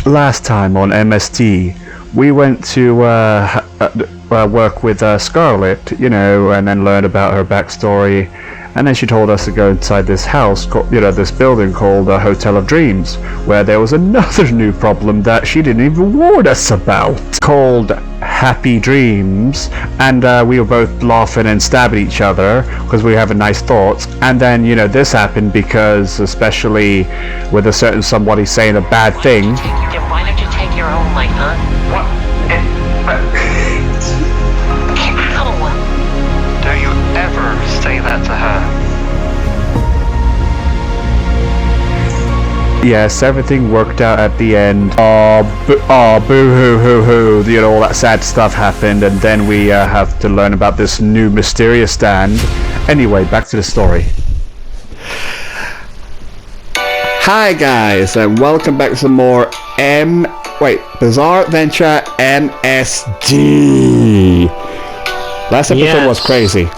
Last time on MSD, we went to work with Scarlett, and then learn about her backstory. And then she told us to go inside this house, this building called Hotel of Dreams, where there was another new problem that she didn't even warn us about, called Happy Dreams. And we were both laughing and stabbing each other because we were having nice thoughts. And then, this happened because, especially with a certain somebody saying a bad thing. Why don't you take your own life, huh? What? Ow! Don't you ever say that to her. Yes, everything worked out at the end. Boo-hoo-hoo-hoo. All that sad stuff happened, and then we have to learn about this new mysterious stand. Anyway, back to the story. Hi guys, and welcome back to some more Bizarre Adventure MSD. Last episode was crazy.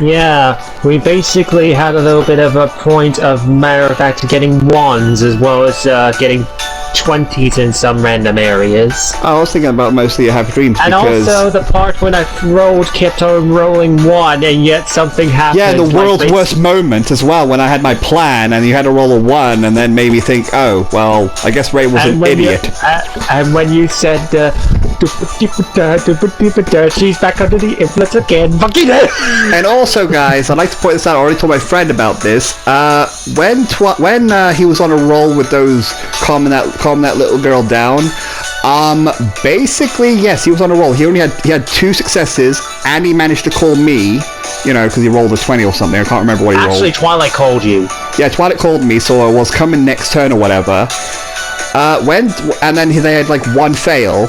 Yeah, we basically had a little bit of a point of matter of fact getting wands as well as getting 20s in some random areas. I was thinking about mostly Happy Dreams and because... also the part when I kept on rolling one and yet something happened. Yeah, the world's worst moment as well, when I had my plan and you had to roll a 1 and then made me think, oh, well, I guess Ray was an idiot. And when you said, she's back under the influence again, fucking it! And also, guys, I'd like to point this out, I already told my friend about this, when he was on a roll with those calming that little girl down, basically, yes, he was on a roll. He had 2 successes, and he managed to call me, because he rolled a 20 or something. I can't remember what he rolled. Actually, Twilight called you. Yeah, Twilight called me, so I was coming next turn or whatever. And then they had like 1 fail.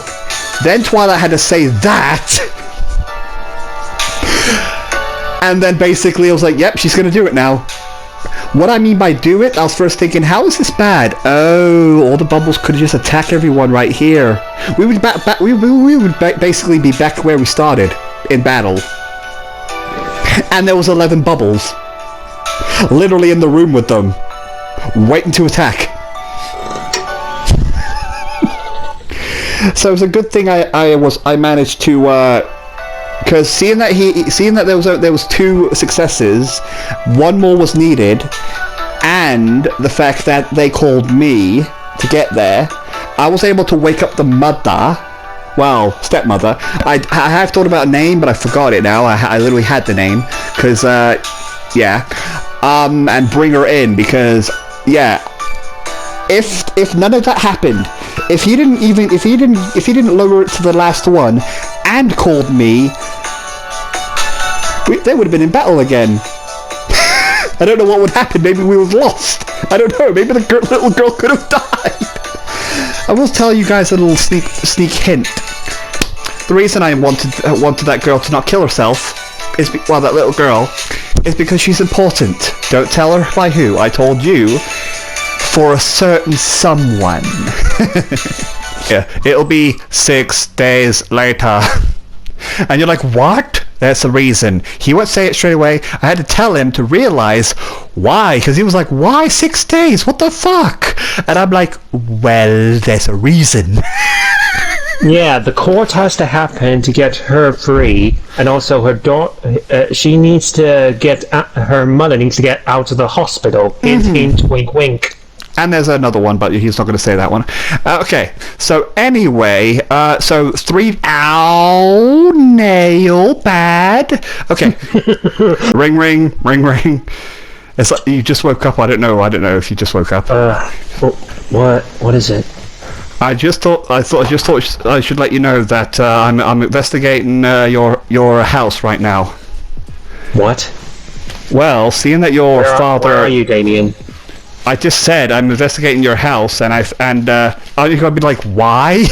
Then Twilight had to say that. And then basically I was like, yep, she's gonna do it now. What I mean by do it, I was first thinking, how is this bad? Oh, all the bubbles could just attack everyone right here. We would basically be back where we started in battle. And there was 11 bubbles. Literally in the room with them, waiting to attack. So it was a good thing I managed to because seeing that there was 2 successes, 1 more was needed, and the fact that they called me to get there, I was able to wake up the mother, well, stepmother. I have thought about a name, but I forgot it now. I literally had the name because and bring her in because if none of that happened, if he didn't lower it to the last one and called me, they would have been in battle again. I don't know what would happen. Maybe we would have lost. I don't know. Maybe the little girl could have died. I will tell you guys a little sneak hint. The reason I wanted that girl to not kill herself is that little girl is because she's important. Don't tell her by who. I told you. For a certain someone. Yeah, it'll be 6 days later. And you're like, what? That's the reason. He won't say it straight away. I had to tell him to realize why. Because he was like, why 6 days? What the fuck? And I'm like, well, there's a reason. Yeah, the court has to happen to get her free, and also her she needs to get her mother needs to get out of the hospital. Hint, wink, wink. And there's another one, but he's not going to say that one. Okay, so anyway, so 3... Ow, nail, bad. Okay. Ring, ring, ring, ring. It's like you just woke up. I don't know if you just woke up. What is it? I just thought I should let you know that I'm investigating your house right now. What? Well, seeing that your father... Where are you, Damien? I just said I'm investigating your house, and are you gonna be like, why?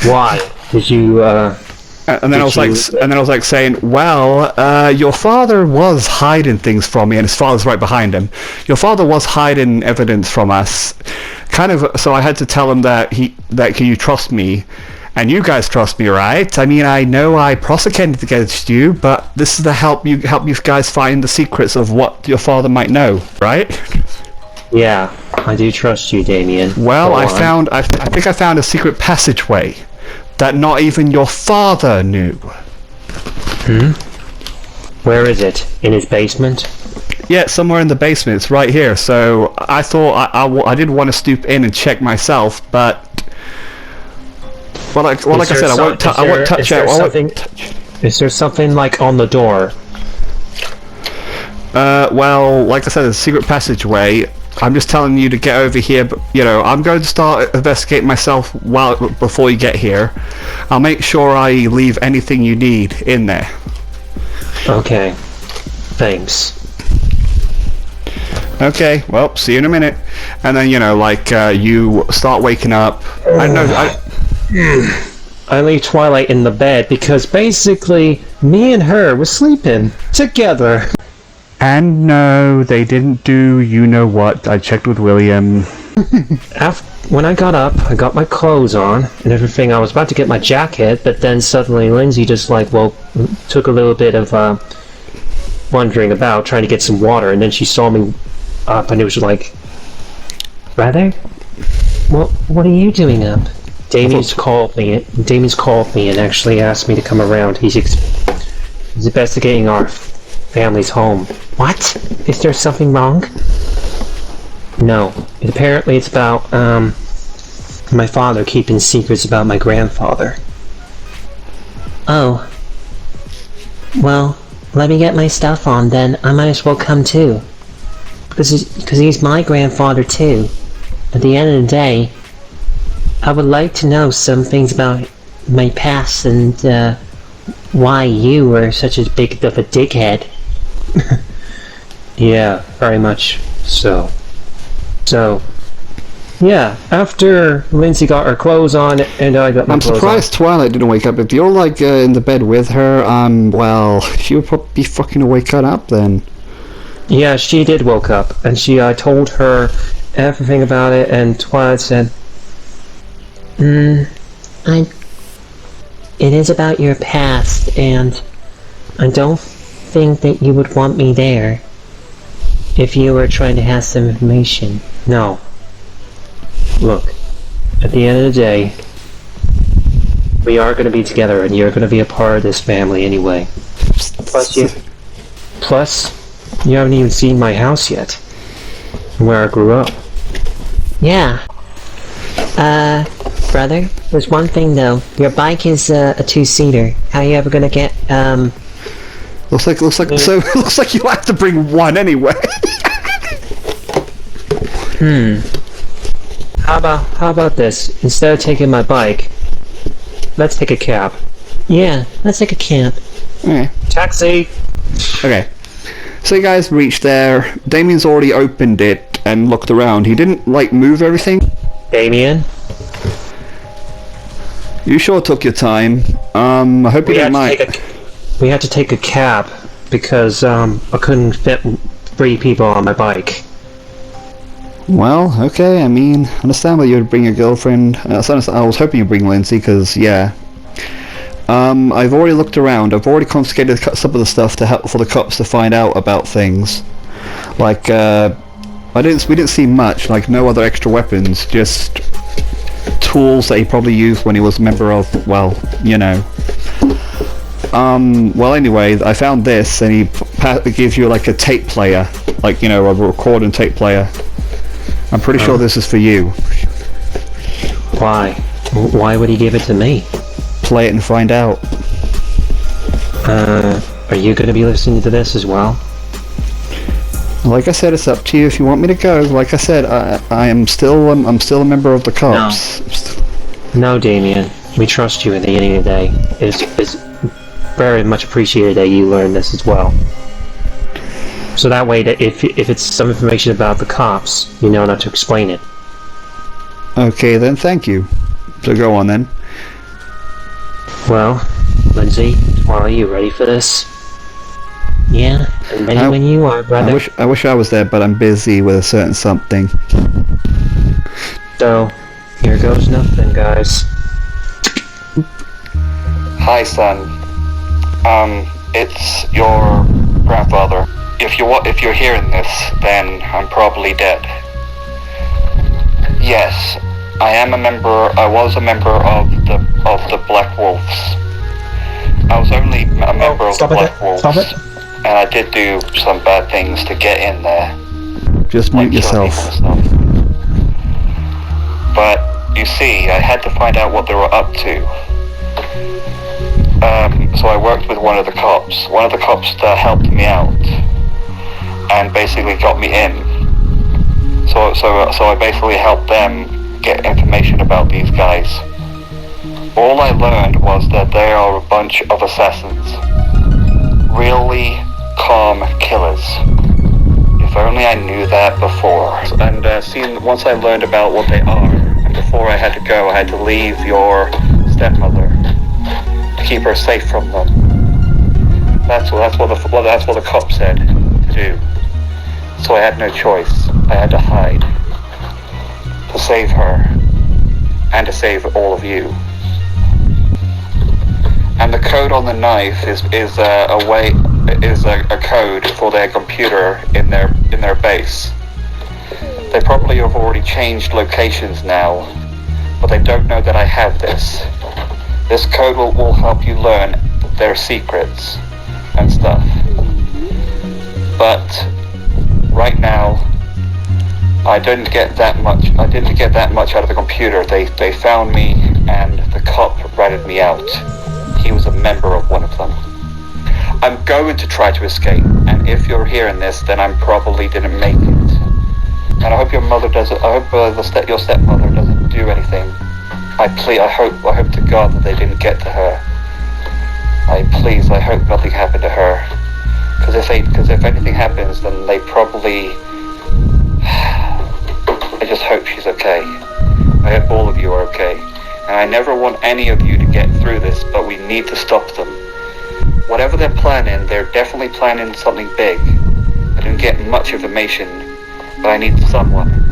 Why did you? And then I was like saying, well, your father was hiding things from me, and his father's right behind him. Your father was hiding evidence from us, kind of. So I had to tell him that can you trust me? And you guys trust me, right? I mean, I know I prosecuted against you, but this is to help you guys find the secrets of what your father might know, right? Yeah. I do trust you, Damien. Well, Go I on. think I found a secret passageway that not even your father knew. Where is it? In his basement? Yeah, somewhere in the basement. It's right here. So I thought I did want to stoop in and check myself, but like I said, I won't touch it. Is there something like on the door? Well, like I said, there's a secret passageway. I'm just telling you to get over here, but I'm going to start investigating myself before you get here. I'll make sure I leave anything you need in there. Okay. Thanks. Okay, well, see you in a minute. And then, you start waking up. I don't know, I leave Twilight in the bed because basically me and her were sleeping together. And no, they didn't do you-know-what. I checked with William. When I got up, I got my clothes on and everything. I was about to get my jacket, but then suddenly Lindsay just took a little bit of wandering about, trying to get some water, and then she saw me up, and it was like, "Brother, what are you doing up?" Damien's called me and actually asked me to come around. He's investigating our family's home. What? Is there something wrong? No. Apparently it's about, my father keeping secrets about my grandfather. Oh. Well, let me get my stuff on then. I might as well come too. Because he's my grandfather too. At the end of the day, I would like to know some things about my past and, why you were such a big of a dickhead. Yeah, very much so. So, yeah, after Lindsay got her clothes on and I got my I'm clothes surprised Twilight didn't wake up. If you're in the bed with her, well, she would probably be fucking waking up then. Yeah, she did woke up, and I told her everything about it, and Twilight said, it is about your past, and I don't think that you would want me there if you were trying to have some information. No. Look, at the end of the day, we are going to be together, and you're going to be a part of this family anyway. Plus, you haven't even seen my house yet, where I grew up. Yeah. Brother, there's one thing though. Your bike is a two-seater. How are you ever gonna get, Looks like you have to bring one anyway. How about this? Instead of taking my bike, let's take a cab. Yeah, let's take a cab. Okay. Taxi! Okay. So you guys reached there. Damien's already opened it and looked around. He didn't, move everything. Damien? You sure took your time. I hope you didn't mind. We had to take a cab because I couldn't fit 3 people on my bike. Well, okay, I mean, understand why you would bring your girlfriend. I was hoping you'd bring Lindsay, because, yeah. I've already looked around. I've already confiscated some of the stuff to help for the cops to find out about things. We didn't see much, no other extra weapons, just tools that he probably used when he was a member of, well, well, anyway, I found this, and he gives you, a tape player, a recording tape player. I'm pretty sure this is for you. Why? Why would he give it to me? Play it and find out. Are you going to be listening to this as well? Like I said, it's up to you if you want me to go. Like I said, I'm still a member of the cops. No, Damien. We trust you at the end of the day. It's very much appreciated that you learned this as well. So that way, that if it's some information about the cops, you know not to explain it. Okay, then, thank you. So go on, then. Well, Lindsay, are you ready for this? Yeah, I'm ready when you are, brother. I wish I was there, but I'm busy with a certain something. So, here goes nothing, guys. Hi, son. It's your grandfather. If you're hearing this, then I'm probably dead. Yes, I was a member of the Black Wolves. I was only a member of the Black Wolves. Stop it. And I did do some bad things to get in there. Just mute yourself. But, you see, I had to find out what they were up to. So I worked with one of the cops. One of the cops helped me out. And basically got me in. So I basically helped them get information about these guys. All I learned was that they are a bunch of assassins. Really calm killers. If only I knew that before. And once I learned about what they are, and before I had to go, I had to leave your stepmother to keep her safe from them. That's what the cop said to do. So I had no choice. I had to hide to save her and to save all of you. And the code on the knife is a code for their computer in their base. They probably have already changed locations now, but they don't know that I have this. This code will help you learn their secrets and stuff. But right now, I didn't get that much out of the computer. They found me, and the cop ratted me out. He was a member of one of them. I'm going to try to escape, and if you're hearing this, then I probably didn't make it. And I hope your mother doesn't. I hope your stepmother doesn't do anything. I hope to God that they didn't get to her. I hope nothing happened to her. Because if anything happens, then they probably. I just hope she's okay. I hope all of you are okay. And I never want any of you to get through this, but we need to stop them. Whatever they're planning, they're definitely planning something big. I didn't get much information, but I need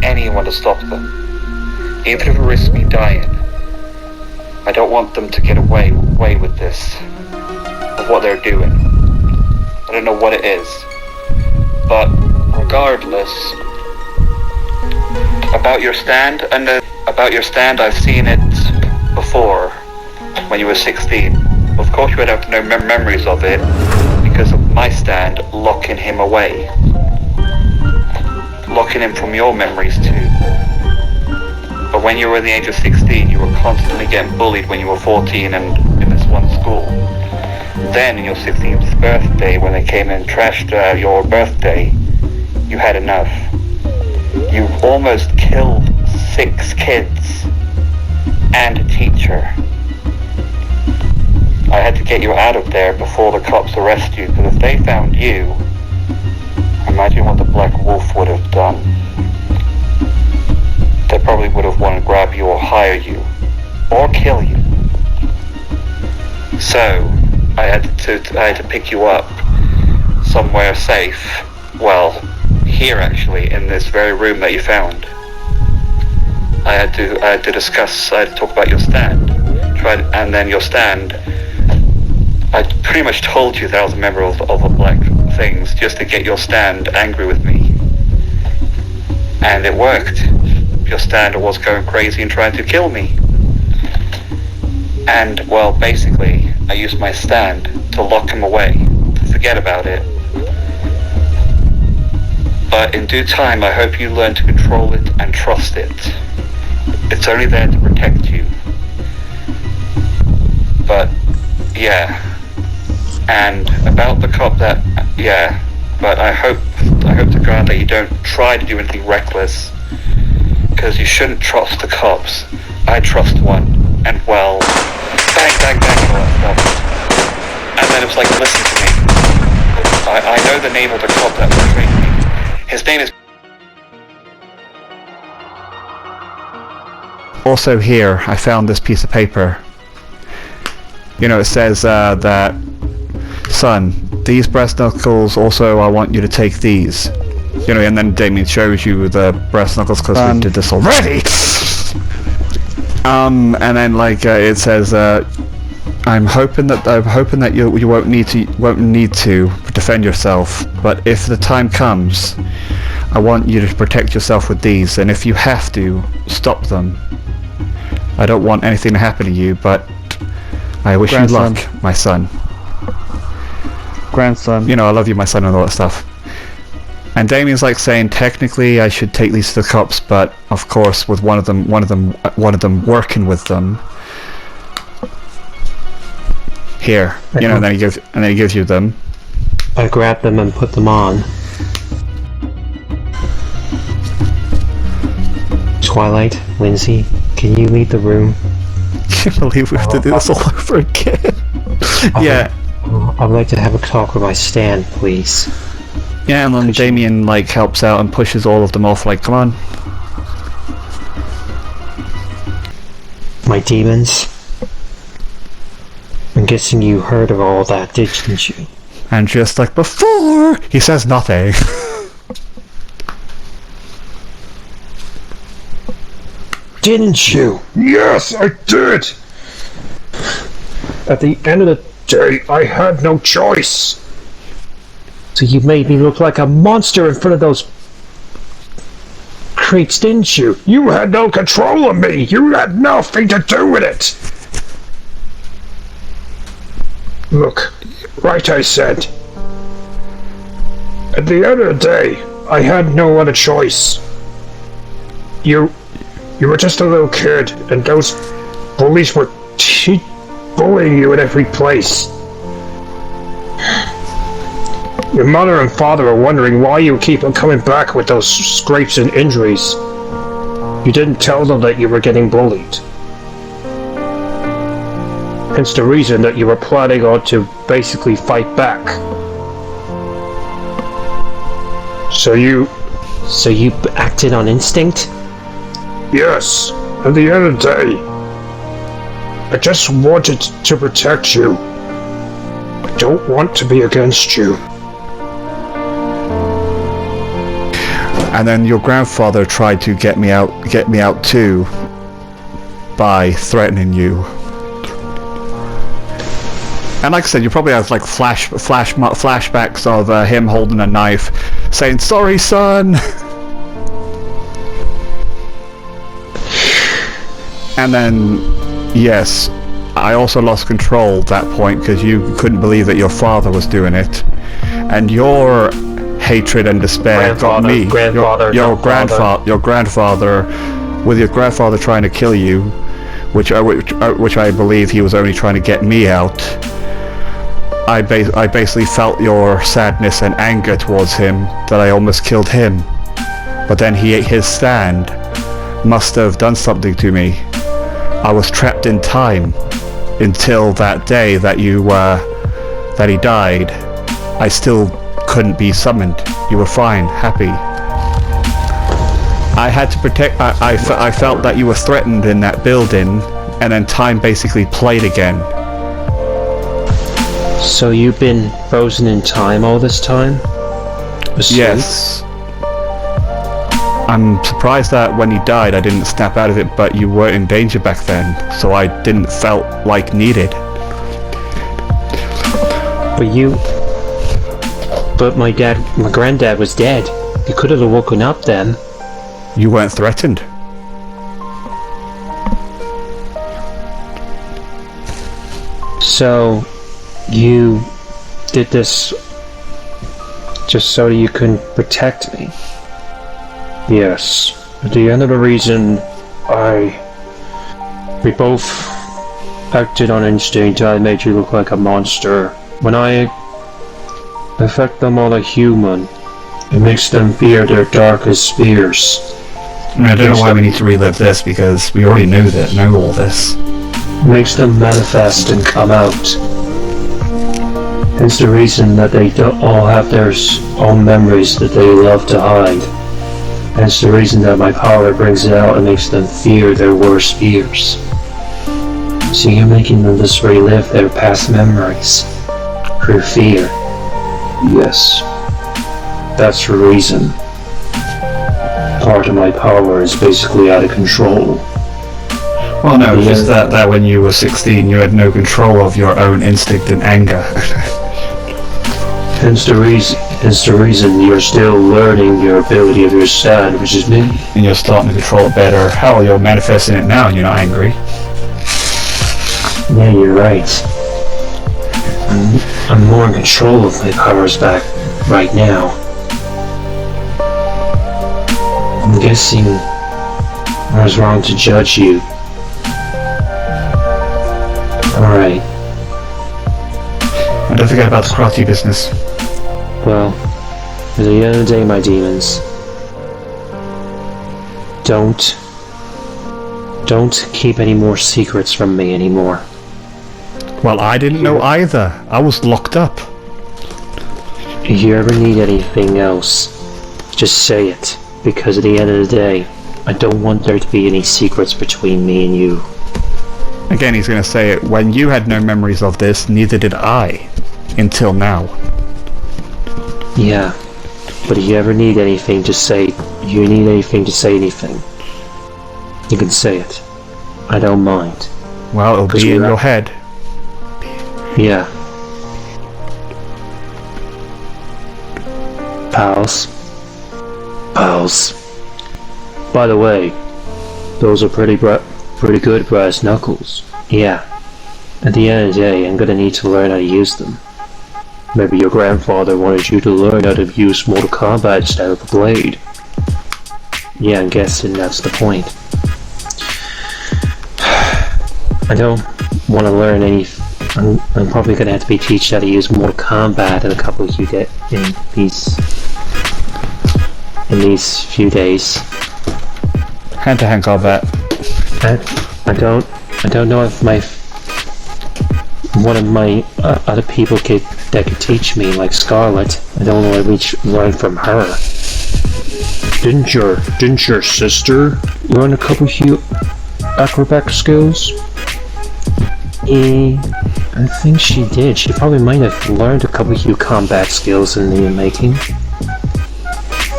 anyone to stop them. Even if it risks me dying. I don't want them to get away with this, of what they're doing. I don't know what it is. But regardless, about your stand, I've seen it before, when you were 16. Of course you would have no memories of it, because of my stand locking him away. Locking him from your memories too. But when you were the age of 16, you were constantly getting bullied when you were 14 and in this one school. Then, in your 16th birthday, when they came and trashed your birthday, you had enough. You almost killed 6 kids and a teacher. I had to get you out of there before the cops arrest you, because if they found you, imagine what the Black Wolf would have done. They probably would have wanted to grab you or hire you, or kill you. So, I had to pick you up somewhere safe. Well, here actually, in this very room that you found. I had to talk about your stand. And then your stand, I pretty much told you that I was a member of the Black Things, just to get your stand angry with me. And it worked. Your stand was going crazy and trying to kill me. And, well, basically, I used my stand to lock him away, to forget about it. But in due time, I hope you learn to control it and trust it. It's only there to protect you. But, yeah. And about the cop but I hope to God that you don't try to do anything reckless. Because you shouldn't trust the cops. I trust one. And well, bang, bang, bang, and all that stuff. And then it was like, listen to me. I know the name of the cop that betrayed me. His name is... Also here, I found this piece of paper. You know, it says that, son, these breast knuckles, also I want you to take these. You know, and then Damien shows you the breast knuckles because we did this already. And then like it says, I'm hoping that you won't need to defend yourself, but if the time comes, I want you to protect yourself with these, and if you have to, stop them. I don't want anything to happen to you, but I wish you luck, my son. Grandson. You know, I love you, my son, and all that stuff. And Damien's like saying, technically, I should take these to the cops, but of course, with one of them working with them. Here, you know, and then he gives you them. I grab them and put them on. Twilight, Lindsay, can you leave the room? I can't believe we have to do this all over again. Yeah. I'd like to have a talk with my Stan, please. Yeah, and then Damien like helps out and pushes all of them off. Like, come on. My demons. I'm guessing you heard of all that, didn't you? And just like before, he says nothing. Didn't you? Yes, I did! At the end of the day, I had no choice. So you made me look like a monster in front of those creeps, didn't you? You had no control of me! You had nothing to do with it! Look, right I said. At the end of the day, I had no other choice. You were just a little kid, and those bullies were bullying you at every place. Your mother and father are wondering why you keep on coming back with those scrapes and injuries. You didn't tell them that you were getting bullied. Hence the reason that you were planning on to basically fight back. So you acted on instinct? Yes, at the end of the day, I just wanted to protect you. I don't want to be against you. And then your grandfather tried to get me out too, by threatening you. And like I said, you probably have like flashbacks of him holding a knife, saying, "Sorry, son." And then, yes, I also lost control at that point because you couldn't believe that your father was doing it, and your hatred and despair got me. Your grandfather, with your grandfather trying to kill you, which I believe he was only trying to get me out. I basically felt your sadness and anger towards him, that I almost killed him. But then his stand must have done something to me. I was trapped in time until that day that that he died. I still couldn't be summoned. You were fine, happy. I had to protect. I felt that you were threatened in that building, and then time basically played again. So you've been frozen in time all this time? Asleep? Yes. I'm surprised that when he died I didn't snap out of it, but you were in danger back then, so I didn't felt like needed. But my granddad was dead. You could have woken up then. You weren't threatened. So you did this just so you can protect me? Yes. At the end of the reason we both acted on instinct, I made you look like a monster. When I affect them on a human, it makes them fear their darkest fears. I don't know why we need to relive this, because we already know all this. Makes them manifest and come out. Hence the reason that they don't all have their own memories that they love to hide. Hence the reason that my power brings it out and makes them fear their worst fears. So you're making them just relive their past memories through fear. Yes, that's the reason. Part of my power is basically out of control. Well, no, it's just that when you were 16 you had no control of your own instinct and anger. Hence the reason. It's the reason you're still learning your ability of your side, which is me. And you're starting to control it better. Hell, you're manifesting it now and you're not angry. Yeah, you're right. I'm more in control of my powers back right now. I'm guessing I was wrong to judge you. Alright, And don't forget about the crafty business. well, at the end of the day, my demons, don't keep any more secrets from me anymore. Well, I didn't know either. I was locked up. If you ever need anything else, just say it, because at the end of the day, I don't want there to be any secrets between me and you. Again, he's going to say it. When you had no memories of this, neither did I. Until now. Yeah, but if you ever need anything, just say, you need anything to say anything. You can say it. I don't mind. Well, it'll 'Cause be in we're your out- head. Yeah. Pals. Pals. By the way, those are pretty good brass knuckles. Yeah. At the end of the day, I'm gonna need to learn how to use them. Maybe your grandfather wanted you to learn how to use Mortal Kombat instead of the blade. Yeah, I'm guessing that's the point. I don't want to learn any. I'm probably gonna have to be teach how to use Mortal Kombat in a couple of these few days. Hand-to-hand combat. I don't know if one of my other people that could teach me, like Scarlet. I don't know if I learn from her. Didn't your sister learn a couple of acrobat skills? I think she did. She probably might have learned a couple of combat skills in the making.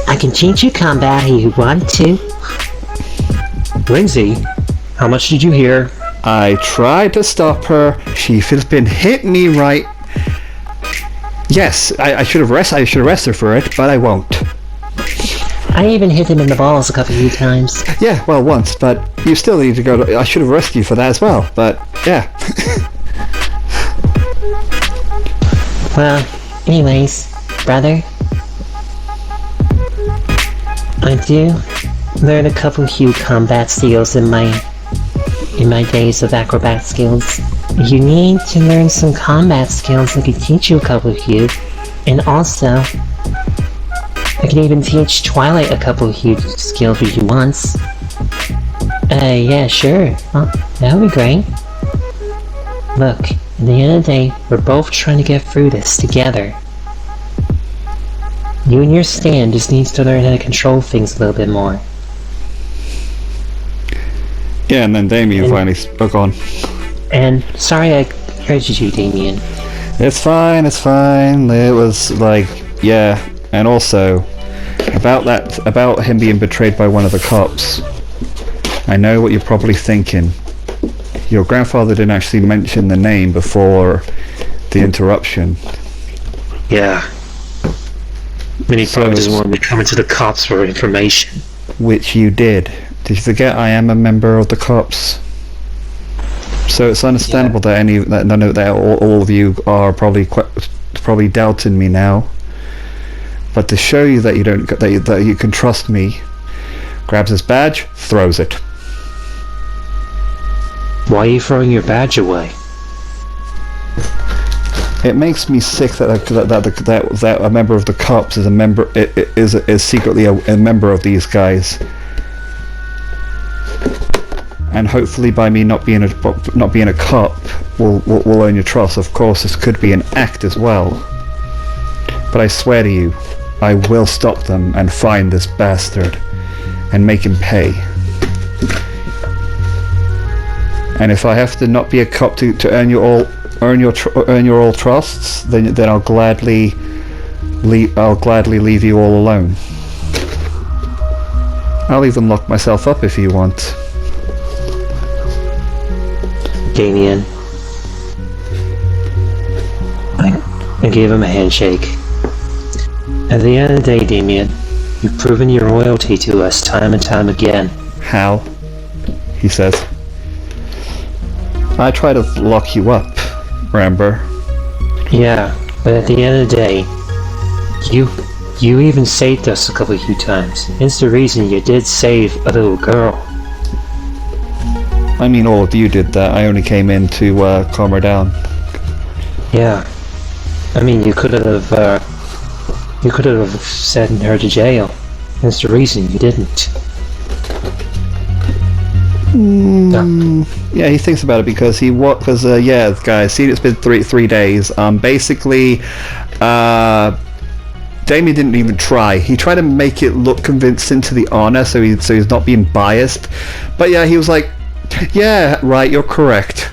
I can teach you combat if you want to. Lindsay, how much did you hear? I tried to stop her. She has been hitting me right. Yes, I should have arrested her for it, but I won't. I even hit him in the balls a couple of times. Yeah, well, once, but you still need to go to... I should have arrested you for that as well, but yeah. Well, anyways, brother, I do learn a couple of combat skills in my days of acrobat skills. If you need to learn some combat skills, I can teach you a couple of you. And also, I can even teach Twilight a couple of skills if you want. Yeah, sure. Oh, that would be great. Look, at the end of the day, we're both trying to get through this together. You and your Stan just needs to learn how to control things a little bit more. Yeah, and then Damien finally spoke on. And sorry I hurt you, Damien. It's fine, it's fine. It was like, yeah. And also, about him being betrayed by one of the cops. I know what you're probably thinking. Your grandfather didn't actually mention the name before the interruption. Yeah. I mean, he probably doesn't want me coming to the cops for information. Which you did. Did you forget I am a member of the cops? So it's understandable that all of you are probably doubting me now. But to show you that you can trust me, grabs his badge, throws it. Why are you throwing your badge away? It makes me sick that a member of the cops is secretly a member of these guys. And hopefully, by me not being a cop, will earn your trust. Of course, this could be an act as well. But I swear to you, I will stop them and find this bastard and make him pay. And if I have to not be a cop to earn your all trusts, then I'll gladly leave you all alone. I'll even lock myself up if you want. Damien. I gave him a handshake. At the end of the day, Damien, you've proven your loyalty to us time and time again. How? He says. I try to lock you up, remember? Yeah, but at the end of the day, you even saved us a couple of few times. It's the reason you did save a little girl. I mean, all of you did that. I only came in to calm her down. Yeah. I mean, you could have sent her to jail. That's the reason you didn't. Yeah, he thinks about it because guys, see, it's been three days. Basically, Damien didn't even try. He tried to make it look convincing to the honor, so he's not being biased. But yeah, he was like, yeah, right, you're correct.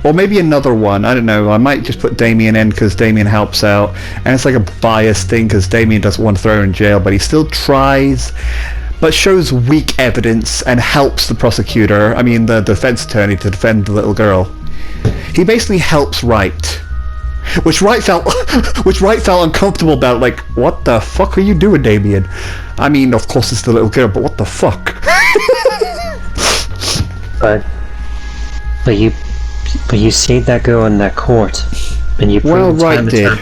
Or maybe another one, I don't know. I might just put Damien in because Damien helps out, and it's like a biased thing because Damien doesn't want to throw her in jail, but he still tries, but shows weak evidence and helps the prosecutor, I mean the defense attorney, to defend the little girl. He basically helps Wright. Which Wright felt uncomfortable about, like, what the fuck are you doing, Damien? I mean, of course it's the little girl, but what the fuck? But you saved that girl in that court, and you proved Wright did.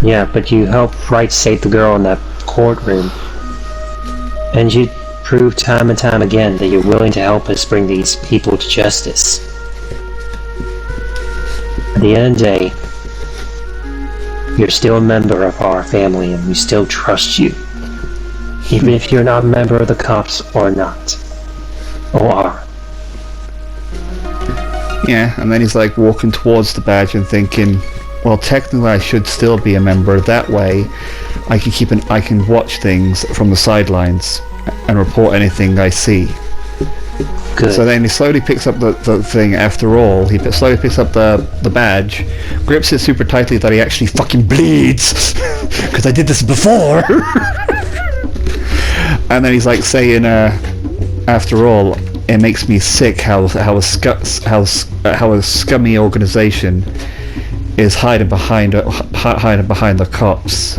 Yeah, but you helped Wright save the girl in that courtroom, and you proved time and time again that you're willing to help us bring these people to justice. At the end of the day, you're still a member of our family, and we still trust you, even if you're not a member of the cops or not, or are. Yeah, and then he's like walking towards the badge and thinking, well, technically I should still be a member. That way, I can watch things from the sidelines and report anything I see. Good. So then he slowly picks up the thing. After all, he slowly picks up the badge, grips it super tightly that he actually fucking bleeds, because I did this before. And then he's like saying, after all, it makes me sick how a scummy organization is hiding behind the cops.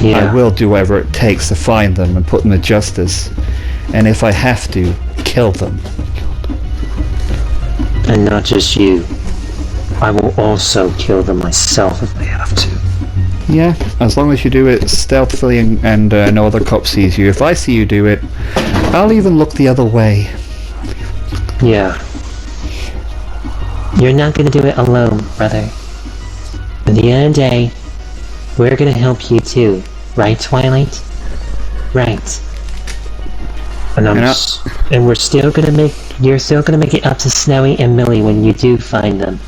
Yeah. I will do whatever it takes to find them and put them to justice, and if I have to, kill them. And not just you. I will also kill them myself if I have to. Yeah, as long as you do it stealthily and no other cop sees you. If I see you do it, I'll even look the other way. Yeah. You're not gonna do it alone, brother. At the end of the day, we're gonna help you too. Right, Twilight? Right. And you're still gonna make it up to Snowy and Millie when you do find them.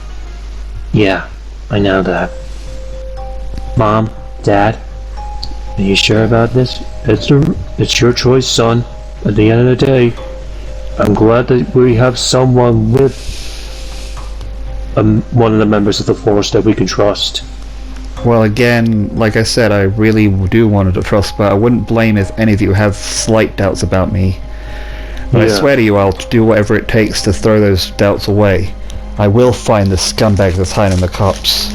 Yeah, I know that. Mom, Dad, are you sure about this? It's your choice, son. At the end of the day, I'm glad that we have someone with one of the members of the force that we can trust. Well, again, like I said, I really do want to trust, but I wouldn't blame if any of you have slight doubts about me. But I swear to you, I'll do whatever it takes to throw those doubts away. I will find the scumbag that's hiding the cops.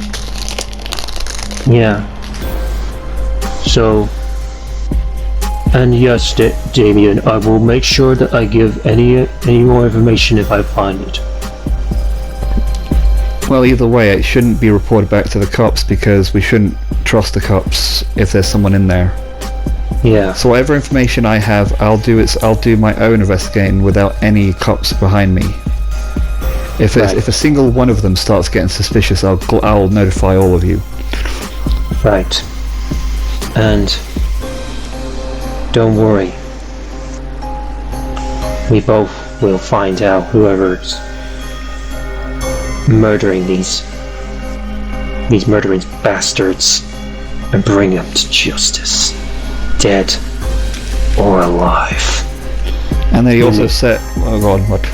Yeah. So, and yes, Damien, I will make sure that I give any more information if I find it. Well, either way, it shouldn't be reported back to the cops because we shouldn't trust the cops if there's someone in there. Yeah. So whatever information I have, I'll do my own investigating without any cops behind me. If a single one of them starts getting suspicious, I'll notify all of you. Right. And don't worry. We both will find out whoever's murdering these murdering bastards and bring them to justice. Dead or alive. And then he also said, oh god, what?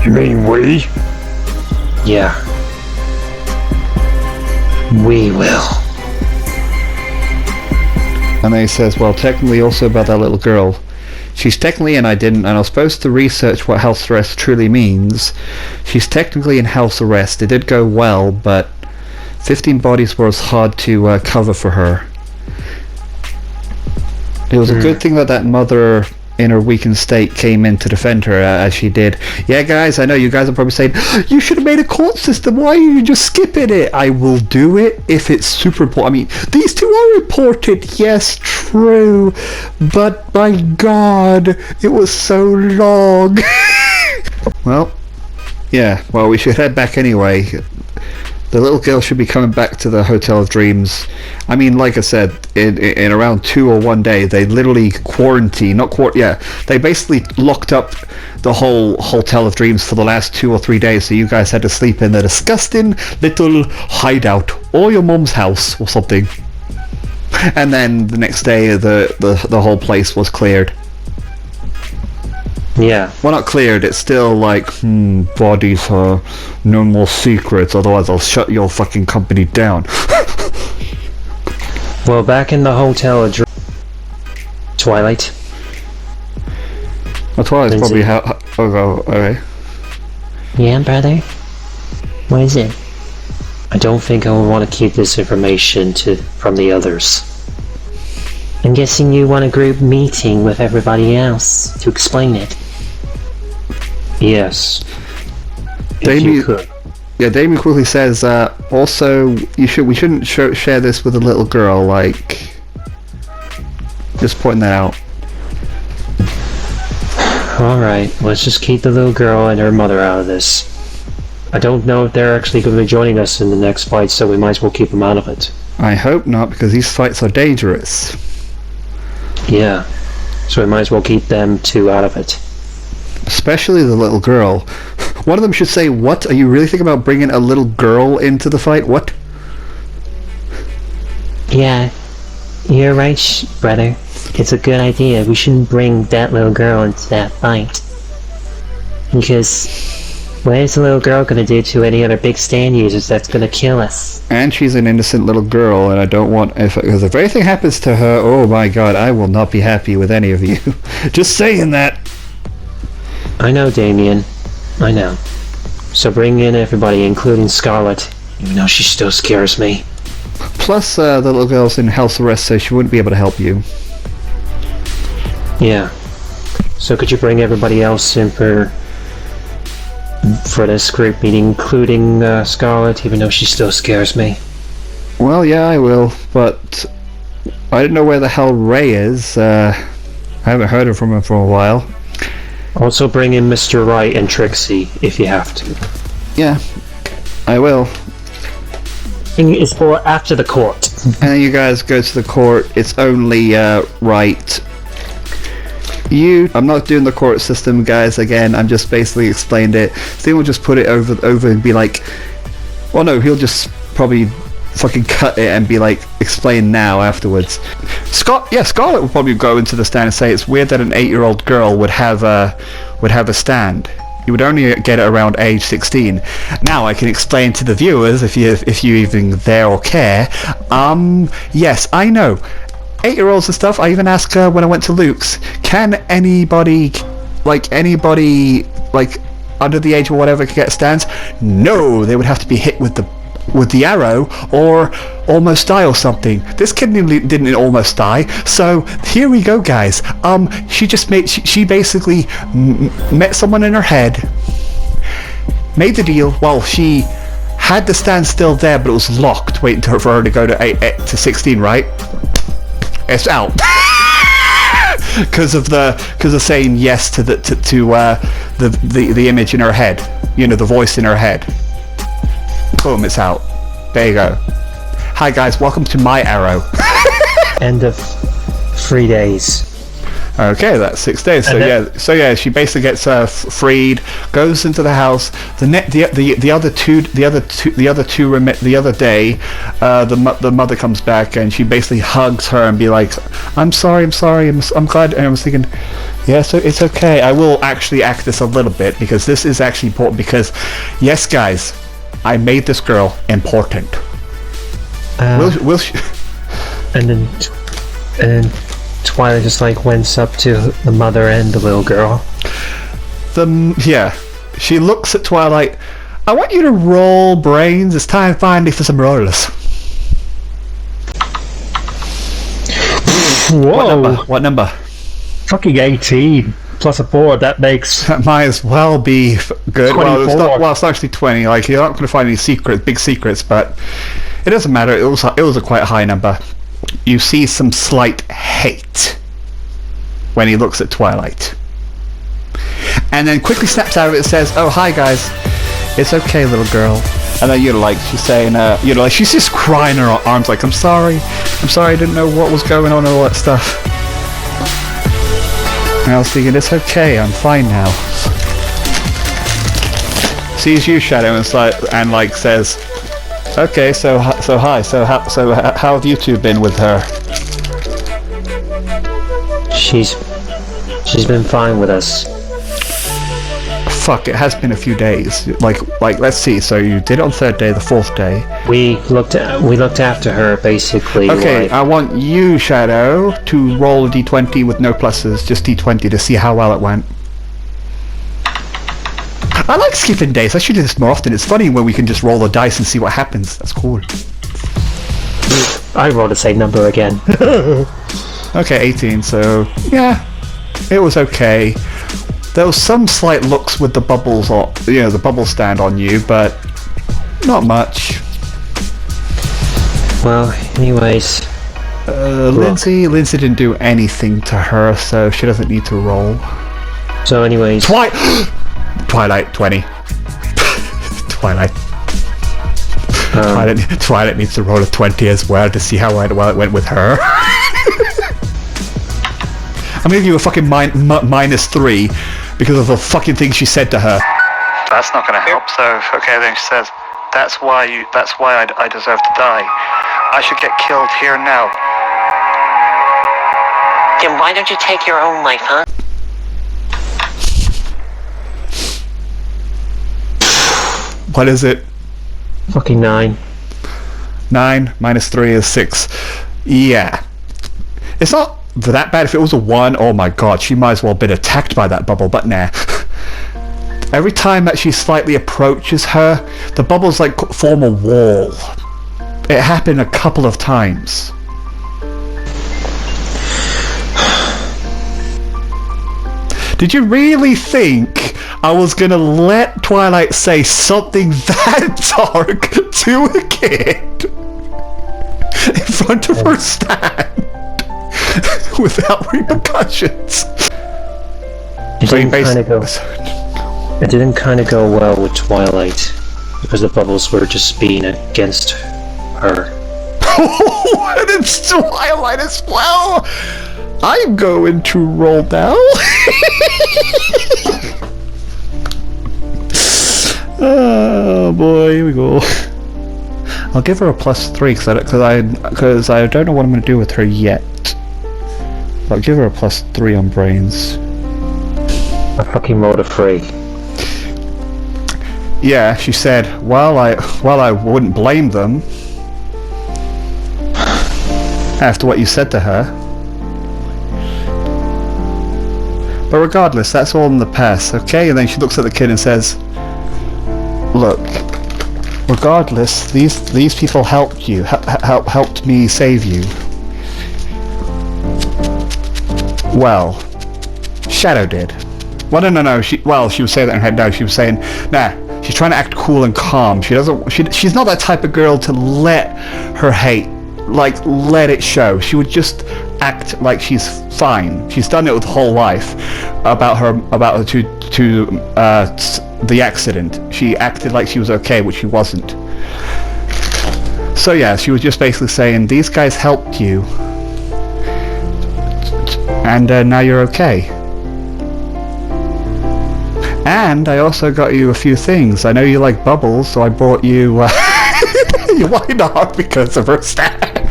You mean we? Yeah. We will. And then he says, well, technically also about that little girl. She's technically in, I didn't, and I was supposed to research what house arrest truly means. She's technically in house arrest. It did go well, but 15 bodies was hard to cover for her. It was a good thing that mother in her weakened state came in to defend her as she did. Yeah, guys, I know you guys are probably saying, you should have made a court system. Why are you just skipping it? I will do it if it's super important. I mean, these two are important. Yes, true. But my God, it was so long. Well, yeah, well, we should head back anyway. The little girl should be coming back to the Hotel of Dreams. I mean, like I said, in around 2 or 1 day, they literally they basically locked up the whole Hotel of Dreams for the last 2 or 3 days, so you guys had to sleep in the disgusting little hideout, or your mum's house, or something. And then the next day, the whole place was cleared. Yeah. Well, not cleared, it's still like, bodies are no more secrets, otherwise I'll shut your fucking company down. Well, back in the hotel at Twilight. Well, Twilight's probably Lindsay. okay. Yeah, brother? What is it? I don't think I would want to keep this information from the others. I'm guessing you want a group meeting with everybody else to explain it. Yes. If Damien- you could. Yeah, Damien quickly says, also, we shouldn't share this with a little girl, like, just pointing that out. Alright, let's just keep the little girl and her mother out of this. I don't know if they're actually going to be joining us in the next fight, so we might as well keep them out of it. I hope not, because these fights are dangerous. Yeah. So we might as well keep them two out of it. Especially the little girl. One of them should say, what? Are you really thinking about bringing a little girl into the fight? What? Yeah, you're right, brother. It's a good idea. We shouldn't bring that little girl into that fight. Because what is the little girl gonna do to any other big stand users that's gonna kill us? And she's an innocent little girl, and I don't want... Because if anything happens to her, oh my God, I will not be happy with any of you. Just saying that. I know, Damien. I know. So bring in everybody, including Scarlet, even though she still scares me. Plus, the little girl's in house arrest, so she wouldn't be able to help you. Yeah. So could you bring everybody else in for this group meeting, including Scarlet, even though she still scares me? Well, yeah, I will, but I don't know where the hell Ray is. I haven't heard from him for a while. Also bring in Mr. Wright and Trixie, if you have to. Yeah, I will. Thing is for after the court. And then you guys go to the court. It's only Wright. I'm not doing the court system, guys. Again, I'm just basically explained it. Steve will just put it over and be like, well, no, he'll just probably fucking cut it and be like, explain now afterwards. Scarlet would probably go into the stand and say it's weird that an 8-year-old girl would have a stand. You would only get it around age 16. Now I can explain to the viewers, if you even there or care. Yes, I know. 8-year-olds and stuff. I even asked her when I went to Luke's. Can anybody under the age or whatever get stands? No, they would have to be hit with the arrow or almost die or something. This kid didn't almost die, so here we go, guys. She basically met someone in her head, made the deal. Well, she had the stand still there, but it was locked, waiting for her to go to 16, right? It's out. Because of saying yes to the image in her head, the voice in her head. Boom, it's out. There you go. Hi guys, welcome to my arrow. End of 3 days. Okay, that's 6 days. So yeah, she basically gets freed, goes into the house. The other day, the mother comes back and she basically hugs her and be like, I'm sorry, I'm glad. And I was thinking, yeah, so it's okay. I will actually act this a little bit because this is actually important. Because yes, guys, I made this girl important. Will she? And then Twilight just went up to the mother and the little girl. She looks at Twilight. I want you to roll brains. It's time finally for some rollers. Whoa! What number? Fucking 18 plus a 4. That makes That might as well be good. Well, 24. It's actually 20. Like, you're not going to find any big secrets, but it doesn't matter. It was a quite high number. You see some slight hate when he looks at Twilight, and then quickly snaps out of it and says, "Oh, hi guys, it's okay, little girl." And then she's saying, she's just crying her arms like, I'm sorry, I didn't know what was going on and all that stuff. And I was thinking, it's okay, I'm fine now. Sees you, Shadow, and says, okay, so how have you two been with her? She's been fine with us. Fuck, it has been a few days. Like let's see. So you did it on third day, the fourth day. We looked after her basically. Okay, like, I want you, Shadow, to roll a d20 with no pluses, just d20 to see how well it went. I like skipping days. I should do this more often. It's funny when we can just roll the dice and see what happens. That's cool. I rolled the same number again. Okay, 18. So yeah, it was okay. There was some slight looks with the bubbles, or the bubble stand on you, but not much. Well, anyways, Lindsay didn't do anything to her, so she doesn't need to roll. so anyways, Twilight 20. Twilight needs to roll a 20 as well to see how well it went with her. I'm gonna give you a fucking -3 because of the fucking thing she said to her. That's not gonna help. So okay, then she says, That's why I deserve to die. I should get killed here now. Then why don't you take your own life, huh? What is it? fucking 9. 9 -3 is 6. Yeah. It's not that bad. If it was a 1, oh my god, she might as well have been attacked by that bubble, but nah. Every time that she slightly approaches her, the bubbles form a wall. It happened a couple of times. Did you really think I was gonna let Twilight say something that dark to a kid in front of her stand without repercussions? It didn't kind of go well with Twilight because the bubbles were just being against her. Oh, and it's Twilight as well. I'm going to roll now. Oh boy, here we go. I'll give her a +3 because I don't know what I'm going to do with her yet. I'll give her a +3 on brains. I fucking rolled a 3. Yeah, she said, well, I wouldn't blame them after what you said to her. But regardless, that's all in the past, okay? And then she looks at the kid and says, look, regardless, these people helped you, helped me save you. Well, Shadow did. Well, no. She was saying that in her head. No, she was saying, nah. She's trying to act cool and calm. She's not that type of girl to let her hate, let it show. She would just act like she's fine. She's done it with whole life about her to the accident. She acted like she was okay, which she wasn't. So yeah, she was just basically saying, these guys helped you, and now you're okay. And I also got you a few things. I know you like bubbles, so I bought you why not? Because of her stand.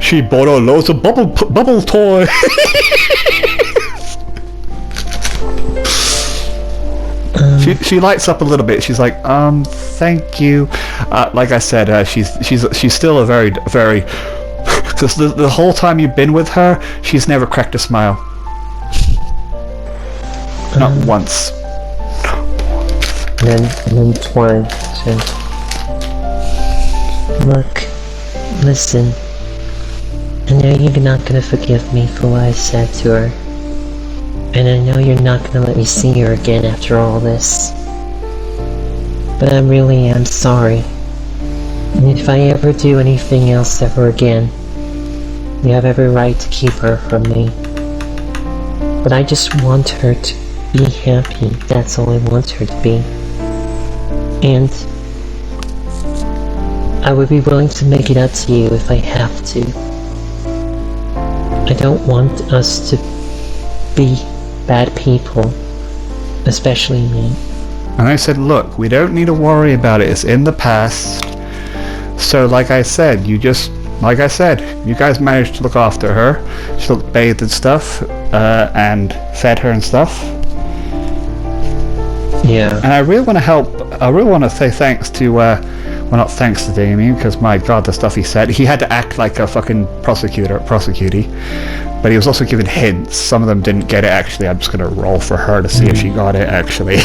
She bought her loads of bubble toys. She lights up a little bit. She's like, thank you. Like I said, she's still a very because the whole time you've been with her, she's never cracked a smile. Not once. and then 20. Look, listen. I know you're not gonna forgive me for what I said to her. And I know you're not gonna let me see her again after all this. But I really am sorry. And if I ever do anything else ever again, you have every right to keep her from me. But I just want her to be happy. That's all I want her to be. And I would be willing to make it up to you if I have to. I don't want us to be bad people, especially me. And I said, look, we don't need to worry about it. It's in the past. So like I said, you guys managed to look after her. She looked bathed and stuff, and fed her and stuff. Yeah. And I really want to help. I really want to say thanks to, well, not thanks to Damien, because my god, the stuff he said. He had to act like a fucking prosecutee. But he was also given hints. Some of them didn't get it, actually. I'm just going to roll for her to see if she got it, actually.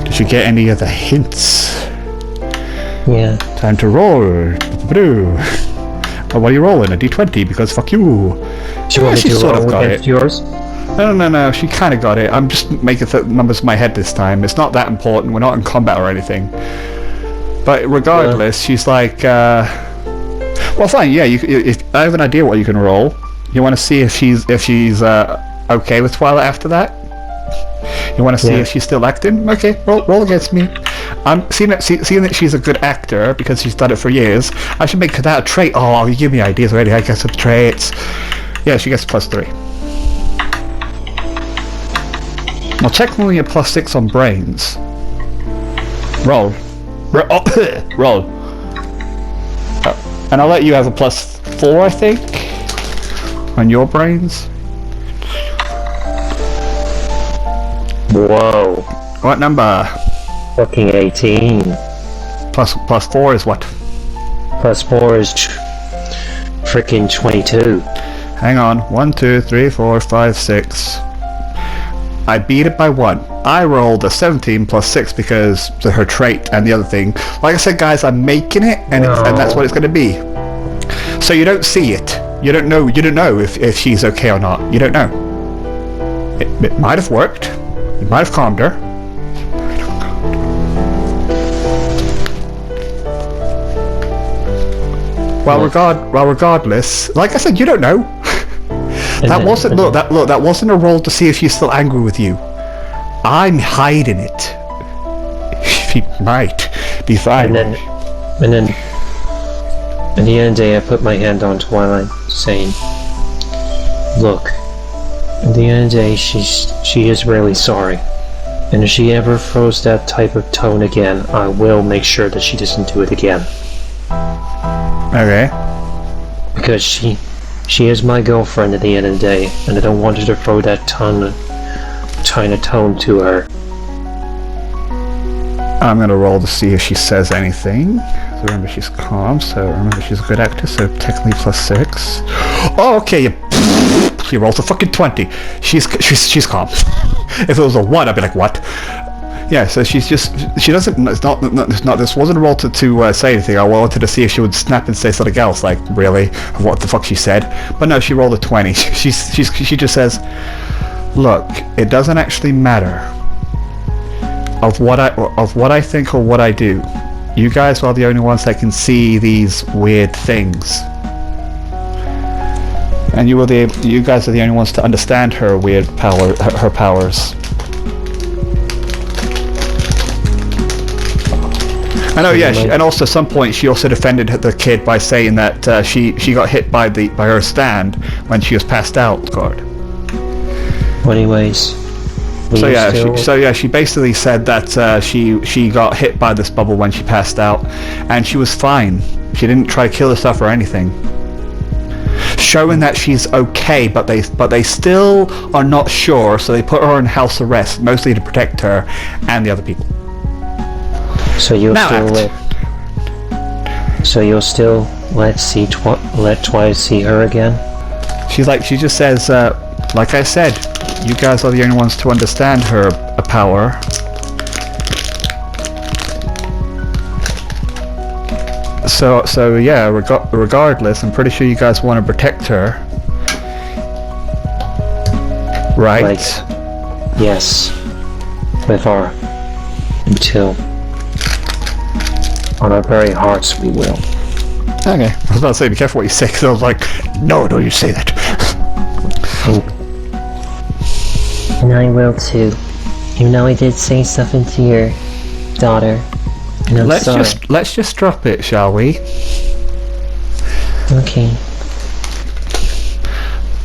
Did she get any of the hints? Yeah. Time to roll. Well, what are you rolling? A d20, because fuck you. Do you want me she to sort roll of got against it. yours? No, she kind of got it. I'm just making the numbers in my head this time. It's not that important. We're not in combat or anything. But regardless, she's like, well, fine, yeah, I have an idea what you can roll. You want to see if she's okay with Twilight after that? You want to see if she's still acting? Okay, roll against me. Seeing that she's a good actor because she's done it for years, I should make that a trait. Oh, you give me ideas already. I guess it's traits. Yeah, she gets +3. Now check when we get +6 on brains. Roll. Roll. And I'll let you have a +4, I think, on your brains. Whoa. What number? Fucking 18. +4 is what? +4 is freaking 22. Hang on. 1, 2, 3, 4, 5, 6. I beat it by 1. I rolled a 17 +6 because of her trait and the other thing. Like I said, guys, I'm making it, and that's what it's going to be. So you don't see it. You don't know if she's okay or not. You don't know. It might have worked. You might have calmed her. Well, regardless, like I said, you don't know. That wasn't a roll to see if she's still angry with you. I'm hiding it. She might be fine. And then at the end of the day, I put my hand on Twilight, saying, "Look, at the end of the day, she is really sorry, and if she ever throws that type of tone again, I will make sure that she doesn't do it again." Okay. Because she is my girlfriend at the end of the day, and I don't want her to throw that China tone to her. I'm gonna roll to see if she says anything. So remember, she's calm. So remember, she's a good actor. So technically +6. Oh, okay. She rolls a fucking 20. She's calm. If it was a 1, I'd be like, what? Yeah. So she doesn't. It's not. This wasn't a roll to say anything. I wanted to see if she would snap and say something else. Like, really, what the fuck she said. But no, she rolled a 20. She just says, look, it doesn't actually matter of what I think or what I do. You guys are the only ones that can see these weird things, and you guys are the only ones to understand her weird power, her powers. I know, yeah, and also at some point she also defended the kid by saying that she got hit by her stand when she was passed out. God. Anyways. So yeah, she basically said that she got hit by this bubble when she passed out, and she was fine. She didn't try to kill herself or anything, showing that she's okay. But they still are not sure, so they put her on house arrest, mostly to protect her and the other people. So you'll still let Twilight see her again? She just says, like I said, you guys are the only ones to understand her power. So yeah, regardless, I'm pretty sure you guys want to protect her. Right? Yes. With our... until... on our very hearts we will. Okay. I was about to say, be careful what you say, because I was like, no, don't you say that. And I will too. Even though I did say something to your daughter. And I'm sorry. Let's just drop it, shall we? Okay.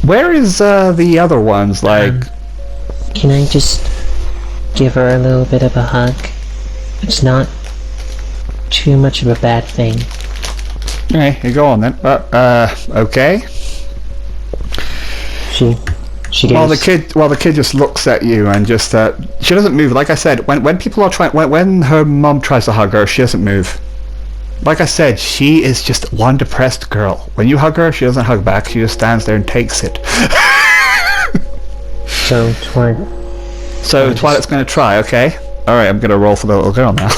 Where is the other ones? Like, Can I just give her a little bit of a hug? It's not too much of a bad thing. okay, you go on then. Okay. She While goes, the kid just looks at you and just she doesn't move. Like I said, when people are trying, when her mum tries to hug her, she doesn't move. Like I said, she is just one depressed girl. When you hug her, she doesn't hug back. She just stands there and takes it. so Twilight's going to try. Okay. All right. I'm going to roll for the little girl now.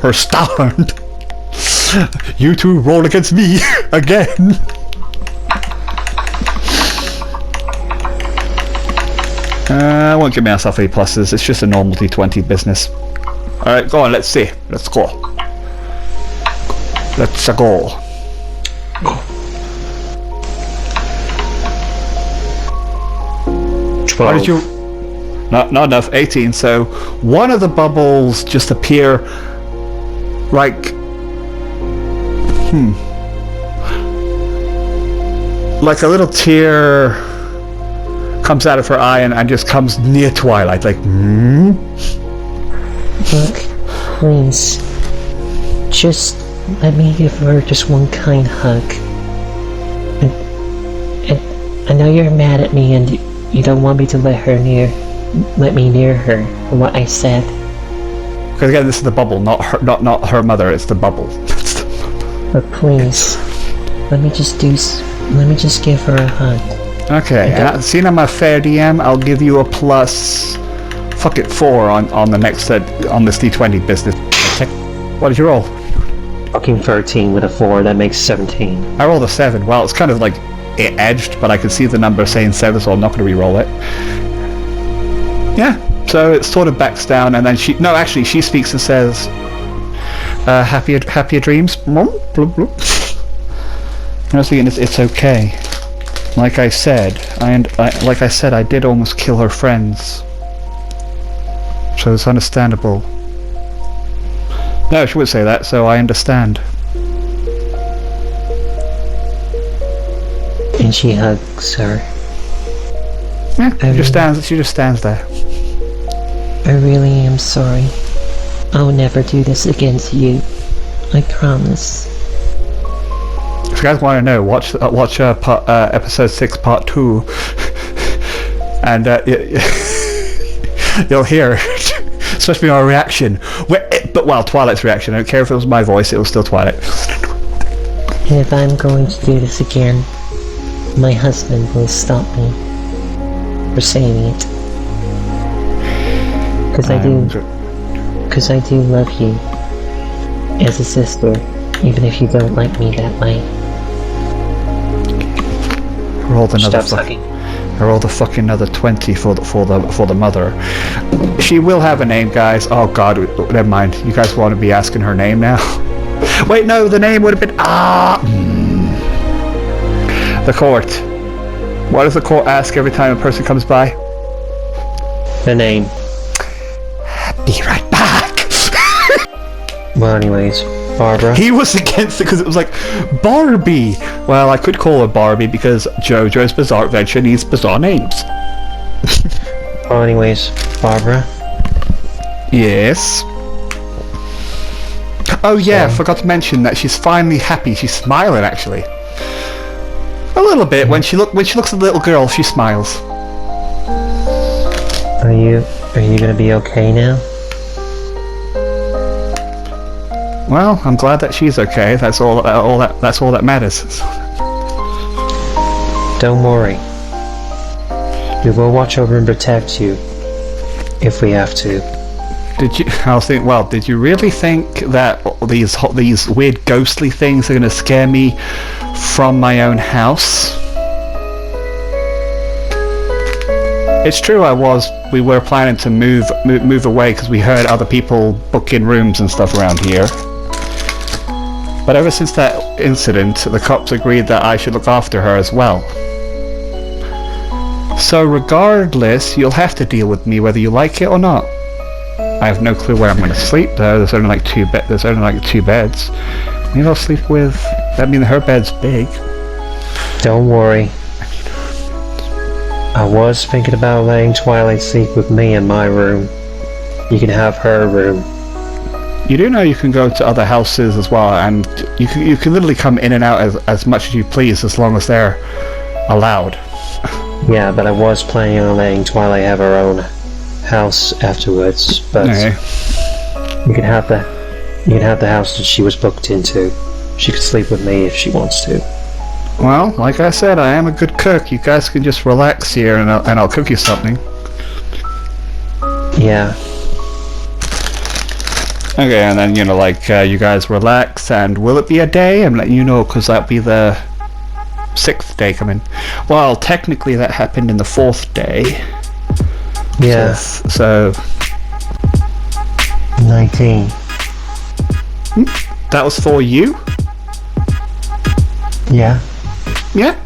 Her stunned. You two roll against me again. I won't give myself any pluses. It's just a normal D20 business. All right, go on. Let's see. Let's go. Let's go. How did you? Not enough. 18. So one of the bubbles just appear like like a little tear comes out of her eye and just comes near Twilight, like look, please, just let me give her just one kind hug. And I know you're mad at me and you don't want me to let me near her for what I said. because again, this is the bubble, not her mother. It's the bubble. But please, let me just give her a hug. Okay, and seeing I'm a fair DM, I'll give you a plus. Fuck it, 4 on the next on this D20 business. What did you roll? Fucking 13 with a 4, that makes 17. I rolled a 7. Well, it's kind of like it edged, but I could see the number saying 7, so I'm not going to re-roll it. Yeah, so it sort of backs down, and then she speaks and says, happier dreams. Honestly, and it's okay. Like I said, I did almost kill her friends. So it's understandable. No, she would say that, so I understand. And she hugs her. Yeah, she just stands there. I really am sorry. I'll never do this again to you. I promise. If you guys want to know, watch episode 6 part 2 and you'll hear it. Especially our reaction. Twilight's reaction. I don't care if it was my voice, it was still Twilight. And if I'm going to do this again, my husband will stop me for saying it. Because I do love you as a sister, even if you don't like me that way. I rolled a fucking another 20 for the mother. She will have a name, guys. Oh god, never mind. You guys want to be asking her name now? Wait, no, the name would have been the court. What does the court ask every time a person comes by? The name. Be right back. Well, anyways, Barbara. He was against it because it was like Barbie. Well, I could call her Barbie because JoJo's Bizarre Adventure needs bizarre names. Well, anyways, Barbara. Yes. Oh yeah, forgot to mention that she's finally happy. She's smiling actually. A little bit. When she looks at the little girl, she smiles. Are you gonna be okay now? Well, I'm glad that she's okay. That's all that matters. Don't worry. We will watch over and protect you if we have to. I was thinking, well, did you really think that these weird ghostly things are going to scare me from my own house? It's true, we were planning to move away because we heard other people book in rooms and stuff around here. But ever since that incident, the cops agreed that I should look after her as well. So regardless, you'll have to deal with me whether you like it or not. I have no clue where I'm going to sleep though. There's only like two beds. Maybe I'll sleep with... I mean, her bed's big. Don't worry. I was thinking about letting Twilight sleep with me in my room. You can have her room. You do know you can go to other houses as well, and you can literally come in and out as much as you please as long as they're allowed. Yeah, but I was planning on letting Twilight have her own house afterwards, but Okay. you can have the house that she was booked into. She could sleep with me if she wants to. Well, like I said, I am a good cook. You guys can just relax here and I'll cook you something. Yeah. Okay, and then, you guys relax, and will it be a day? I'm letting you know, because that'll be the 6th day coming. Well, technically that happened in the 4th day. Yeah. So 19. that was for you? Yeah. Yeah.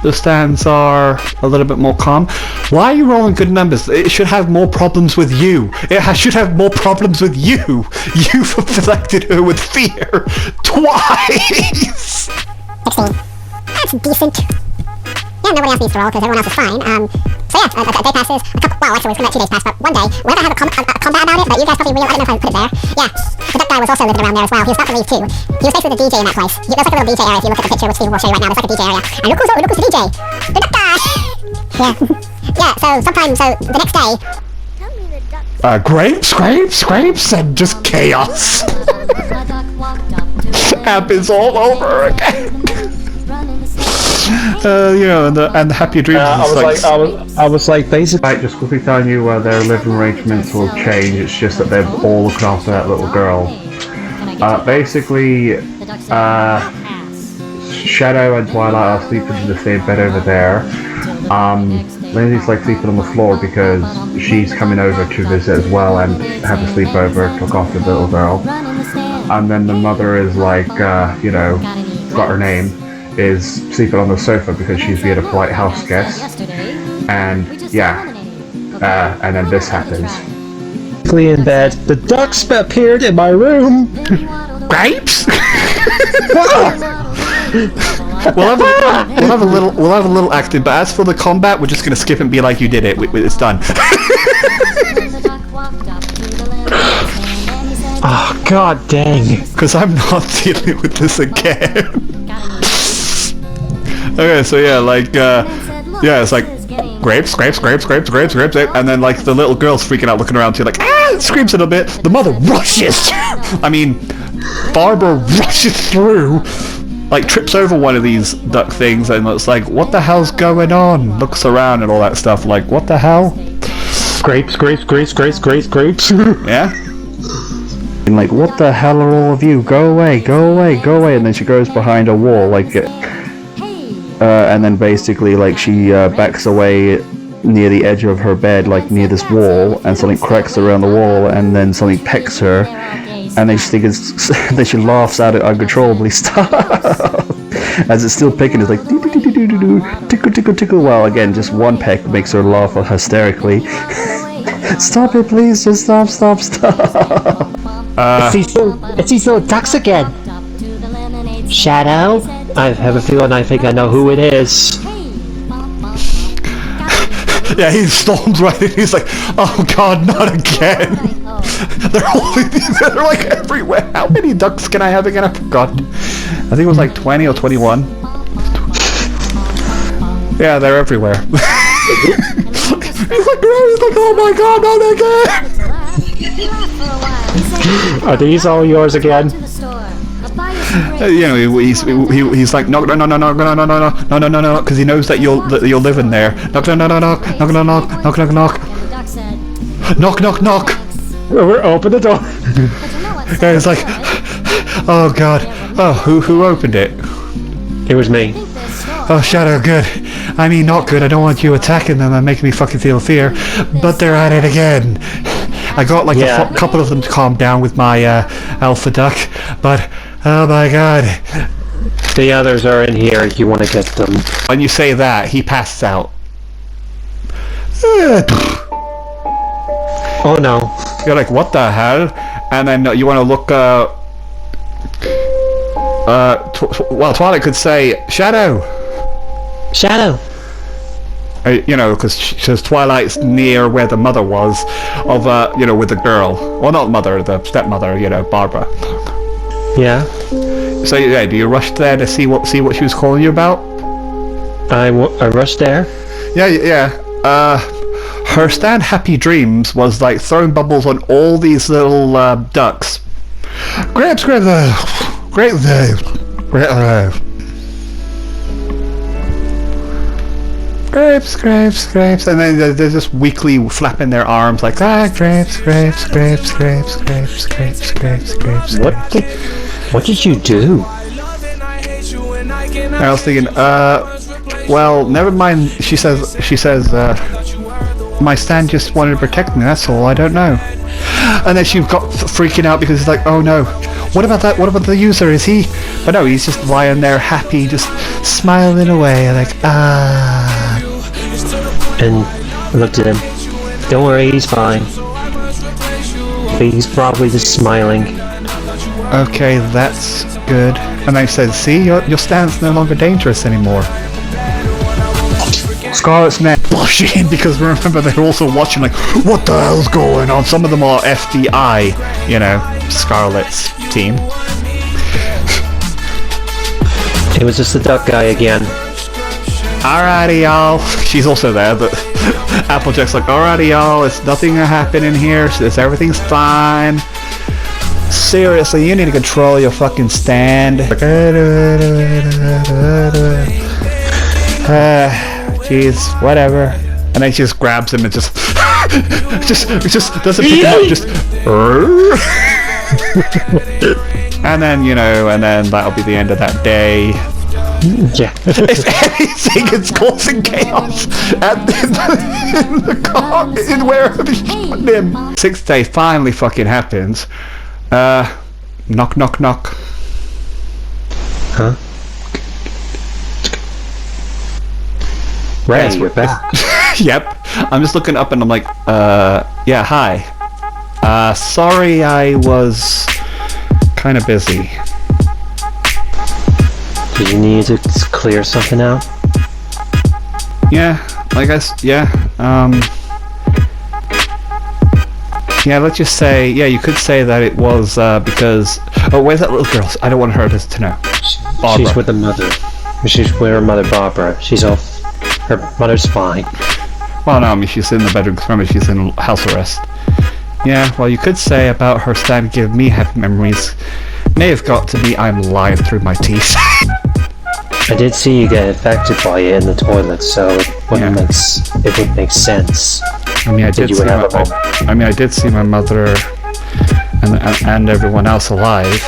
The stands are a little bit more calm. Why are you rolling good numbers? It should have more problems with you. Should have more problems with you. You've afflicted her with fear twice. 16. That's decent. Yeah, nobody else needs to roll because everyone else is fine. So yeah, a day passes. Well, actually, it's going to 2 days pass, but one day, we haven't had a combat about it, but you guys probably I don't know if I put it there. Yeah, the duck guy was also living around there as well. He was about to leave too. He was basically the DJ in that place. There's like a little DJ area if you look at the picture, which Steve will show you right now. There's like a DJ area. And look who's the DJ. The duck guy. Yeah. Yeah, so the next day... Grapes, and just chaos. Happens all over again. And the happy dreams. I was like, basically. Right, just quickly telling you their living arrangements will change. It's just that they're all looking after that little girl. Basically, Shadow and Twilight are sleeping in the same bed over there. Lindsay's like sleeping on the floor because she's coming over to visit as well and have a sleepover, look after the little girl. And then the mother is like, got her name, is sleeping on the sofa because she's being a polite house guest. And yeah, and then this happens. In bed, the ducks appeared in my room. Grapes? We'll have a little acting, but as for the combat, we're just gonna skip and be like, you did it. It's done. Oh, god dang. Because I'm not dealing with this again. Okay, so yeah, it's like grapes, and then like the little girl's freaking out, looking around too, like screams a little bit. The mother rushes. I mean, Barbara rushes through, like trips over one of these duck things, and it's like, what the hell's going on? Looks around and all that stuff, like, what the hell? Grapes. Yeah. And like, what the hell are all of you? Go away. And then she goes behind a wall, like, and then basically, like, she backs away near the edge of her bed, like near this wall, and something cracks around the wall, and then something pecks her, and then she laughs out uncontrollably. Stop! As it's still picking, it's like tickle. Well, again, just one peck makes her laugh hysterically. Stop it, please! Just stop! It's these little ducks again. Shadow? I have a feeling I think I know who it is. Yeah, he storms right in. He's like, oh god, not again. They're like everywhere. How many ducks can I have again? I forgot. I think it was like 20 or 21. Yeah, they're everywhere. He's like, oh my god, not again. Are these all yours again? He's like, no, because he knows that you'll live in there. Knock. Open the door. And it's like, oh god. Oh, who opened it? It was me. Oh, Shadow, good. I mean, not good. I don't want you attacking them and making me fucking feel fear. But they're at it again. I got like a couple of them to calm down with my alpha duck, but oh my god. The others are in here if you want to get them. When you say that, he passes out. Oh no. You're like, what the hell? And then you want to look, well, Twilight could say, Shadow! Shadow! You know, because Twilight's near where the mother was of, you know, with the girl. Well, not mother, the stepmother, you know, Barbara. Yeah? So, yeah, do you rush there to see what she was calling you about? I rushed there. Yeah. Her stand Happy Dreams was like throwing bubbles on all these little ducks. Grapes. Grapes, and then they're just weakly flapping their arms like, grapes. What did you do? I was thinking, well, never mind. She says, my stand just wanted to protect me, that's all, I don't know. And then she got freaking out because it's like, oh no, what about that? What about the user? Is he? But no, he's just lying there happy, just smiling away, like, And I looked at him. Don't worry, he's fine. But he's probably just smiling. okay, that's good. And I said, see, your stand's no longer dangerous anymore. Scarlet's net blushing because remember they're also watching like, what the hell's going on? Some of them are FDI, you know, Scarlet's team. It was just the duck guy again. Alrighty, y'all. She's also there, but Applejack's like, alrighty, y'all. It's nothing happening here. Everything's fine. Seriously, you need to control your fucking stand. Jeez, whatever. And then she just grabs him and just doesn't pick him up, just and then, you know, and then that'll be the end of that day. Yeah. If anything, it's causing chaos in the car, in wherever he's putting him. 6th day finally fucking happens. Knock. Huh? Ray, you're back. Yep. I'm just looking up and I'm like, yeah, hi. Sorry I was kind of busy. Did you need to clear something out? Yeah, I guess, yeah. Yeah, let's just say, yeah, you could say that it was, because... Oh, where's that little girl? I don't want her to know. Barbara. She's with the mother. She's with her mother, Barbara. She's off. Her mother's fine. Well, no, I mean, she's in the bedroom, because remember, she's in house arrest. Yeah, well, you could say about her stand give me happy memories. May have got to me, I'm lying through my teeth. I did see you get infected by it in the toilet, so it would make sense. I mean, I did see my mother and everyone else alive,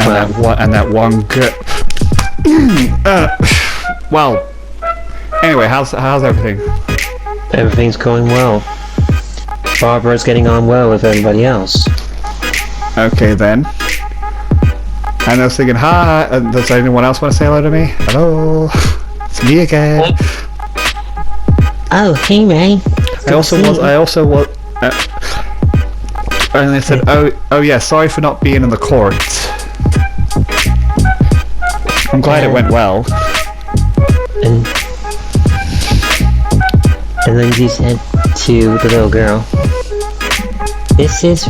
and that one good. Well, anyway, how's everything? Everything's going well. Barbara's getting on well with everybody else. Okay then. And I was thinking, hi. Does anyone else want to say hello to me? Hello, it's me again. Oh, hey Ray. I also was. And they said, oh yeah, sorry for not being in the court. I'm glad it went well. And then you said to the little girl, This is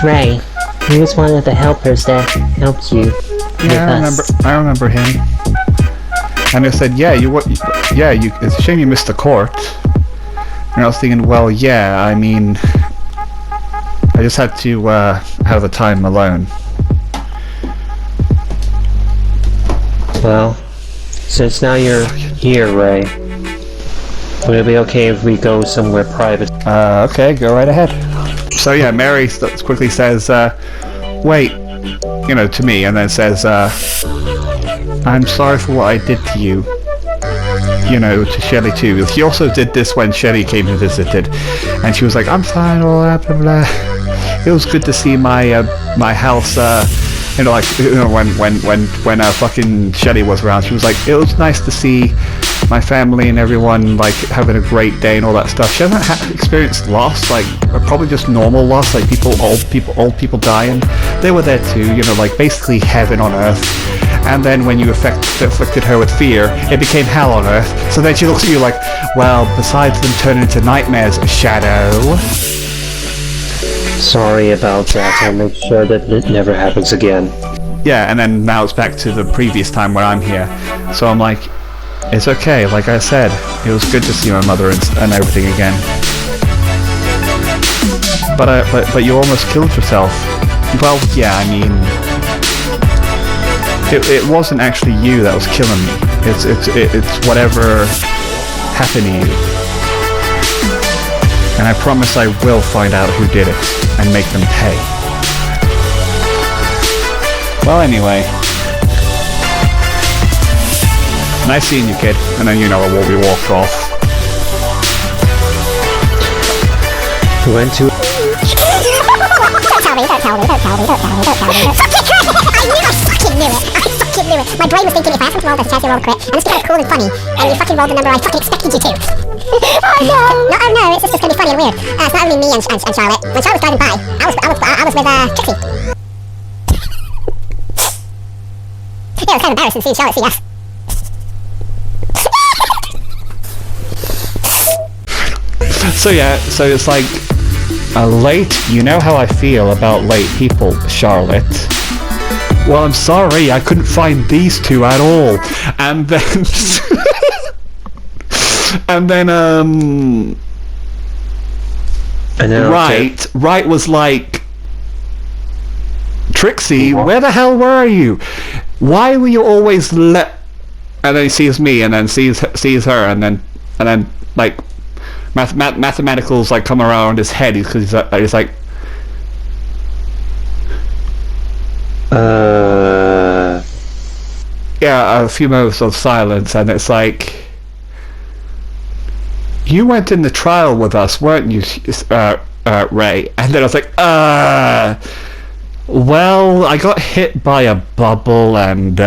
Ray. He was one of the helpers that helped you. Yeah, I remember him. And I said, yeah, it's a shame you missed the court. And I was thinking, well, yeah, I mean, I just had to have the time alone. Well, since now you're here, Ray, would it be okay if we go somewhere private? Okay, go right ahead. So yeah, Mary quickly says, wait, to me, and then says, I'm sorry for what I did to you. To Shelley too. She also did this when Shelley came and visited, and she was like, I'm fine, all that, blah, blah. It was good to see my house, when fucking Shelley was around, she was like, it was nice to see my family and everyone, like, having a great day and all that stuff. She hasn't experienced loss, like, probably just normal loss, like old people dying. They were there too, like, basically heaven on earth. And then when you afflicted her with fear, it became hell on earth. So then she looks at you like, well, besides them turning into nightmares, Shadow. Sorry about that. I'll make sure that it never happens again. Yeah, and then now it's back to the previous time where I'm here. So I'm like, it's okay. Like I said, it was good to see my mother and everything again. But you almost killed yourself. Well, yeah, I mean, it wasn't actually you that was killing me. It's whatever happened to you. And I promise I will find out who did it and make them pay. Well, anyway. Nice seeing you, kid. And then we walked off. We went to... Don't tell me. I fucking knew it. My brain was thinking if I asked him to roll this, a chance to roll a crit, and this is kind of cool and funny, and you fucking rolled the number I fucking expected you to. Oh no, it's just gonna be funny and weird. It's not only me and Charlotte. When Charlotte was driving by, I was with Trixie. Yeah, it was kind of embarrassing seeing Charlotte see us. So it's like late. You know how I feel about late people, Charlotte. Well, I'm sorry, I couldn't find these two at all. And then Right was like, Trixie, where the hell were you? Why were you always And then he sees me, and then sees her, and then like mathematicals like come around his head because he's like, yeah, a few moments of silence, and it's like, you went in the trial with us, weren't you, Ray? And then I was like, well, I got hit by a bubble, and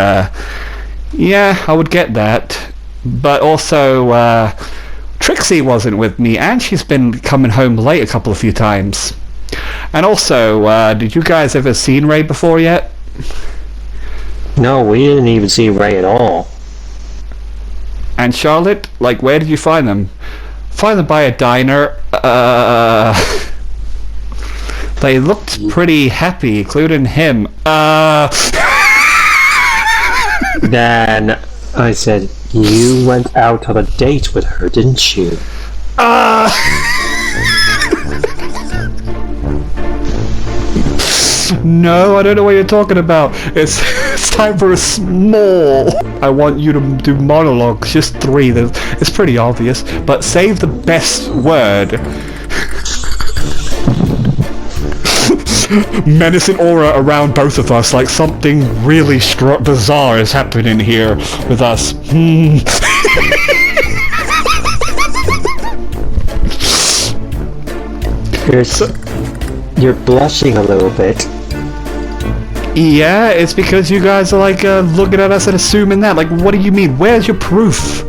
yeah, I would get that, but also Trixie wasn't with me, and she's been coming home late a few times. And also, did you guys ever seen Ray before yet? No, we didn't even see Ray at all. And Charlotte, like, where did you find them? Find them by a diner. They looked pretty happy, including him. Then I said, you went out on a date with her, didn't you? No, I don't know what you're talking about. It's time for a small. I want you to do monologues, just 3. It's pretty obvious, but save the best word. Menacing aura around both of us, like something really bizarre is happening here with us. You're blushing a little bit. Yeah, it's because you guys are like looking at us and assuming that. Like, what do you mean? Where's your proof?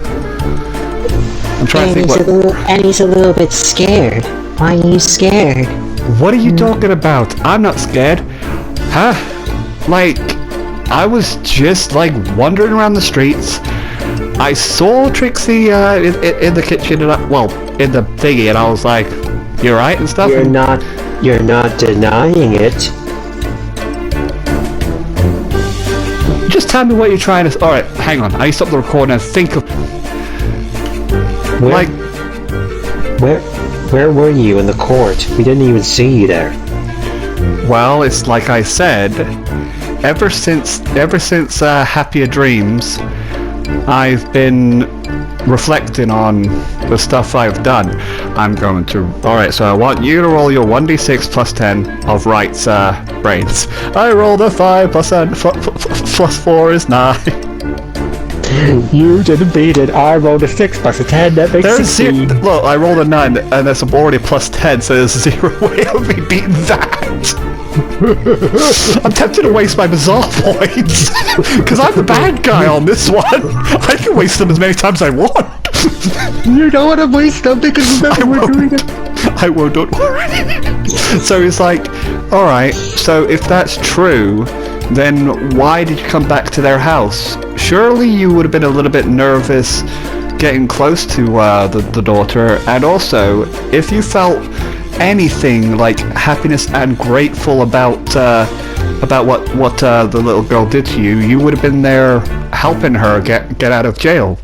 I'm trying to think. And he's a little bit scared. Why are you scared? What are you talking about? I'm not scared. Huh? Like, I was just like wandering around the streets. I saw Trixie in the kitchen, and in the thingy, and I was like, "You right?" and stuff. You're not denying it. Just tell me what you're trying to... Alright, hang on. I stop the recording and think of... Where were you in the court? We didn't even see you there. Well, it's like I said, ever since Happier Dreams, I've been reflecting on the stuff I've done, I'm going to... Alright, so I want you to roll your 1d6 plus 10 of Wright's brains. I rolled a 5 plus 4 is 9. You didn't beat it. I rolled a 6 plus a 10. That makes 16. Look, I rolled a 9 and there's already plus 10, so there's 0 way of me beating that. I'm tempted to waste my bizarre points because I'm the bad guy on this one. I can waste them as many times as I want. You don't want to waste them because remember we're doing it. I won't, don't worry. So it's like, alright, so if that's true, then why did you come back to their house? Surely you would have been a little bit nervous getting close to the daughter, and also, if you felt anything like happiness and grateful about what the little girl did to you, you would have been there helping her get out of jail.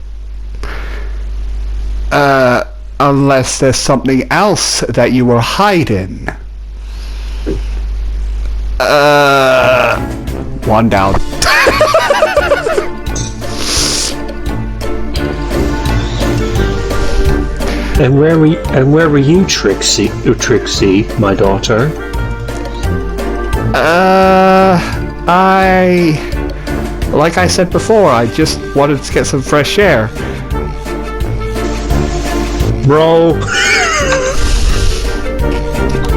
Unless there's something else that you were hiding. One down. And where were you, Trixie, my daughter? Like I said before, I just wanted to get some fresh air. Bro.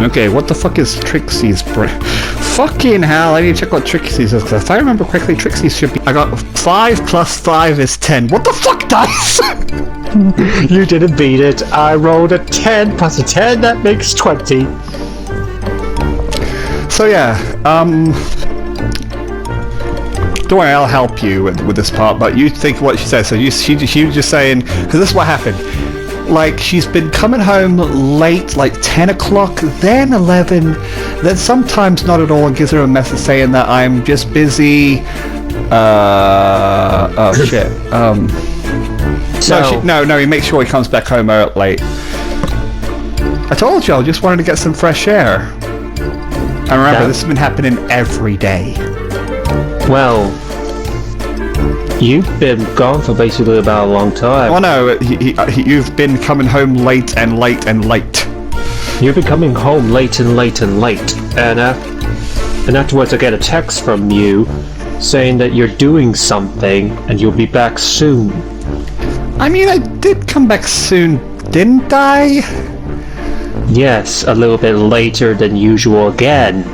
Okay, what the fuck is Trixie's Fucking hell, I need to check what Trixie's is, because if I remember correctly, Trixie's should be... I got 5 plus 5 is 10. What the fuck, dice? You didn't beat it. I rolled a 10 plus a 10, that makes 20. So yeah, don't worry, I'll help you with this part, but you think what she said. So she was just saying, because this is what happened. Like, she's been coming home late, like 10 o'clock, then 11, then sometimes not at all, and gives her a message saying that I'm just busy. Oh shit. So, No, he makes sure he comes back home late. I told you, I just wanted to get some fresh air. And remember, this has been happening every day. Well, you've been gone for basically about a long time. Oh no, you've been coming home late and late and late. You've been coming home late and late and late. And afterwards I get a text from you saying that you're doing something and you'll be back soon. I mean, I did come back soon, didn't I? Yes, a little bit later than usual again.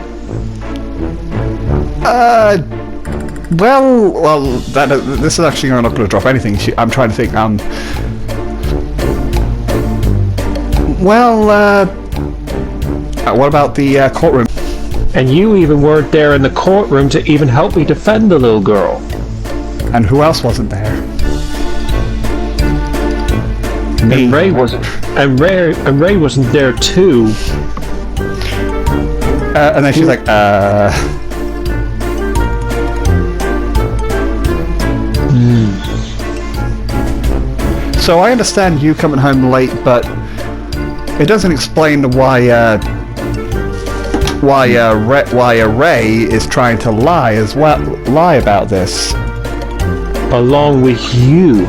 Well, this is actually not going to drop anything. I'm trying to think. What about the courtroom? And you even weren't there in the courtroom to even help me defend the little girl. And who else wasn't there? Me. And Ray wasn't. And Ray wasn't there too. And then she's like, So I understand you coming home late, but it doesn't explain why Ray is trying to lie about this. Along with you.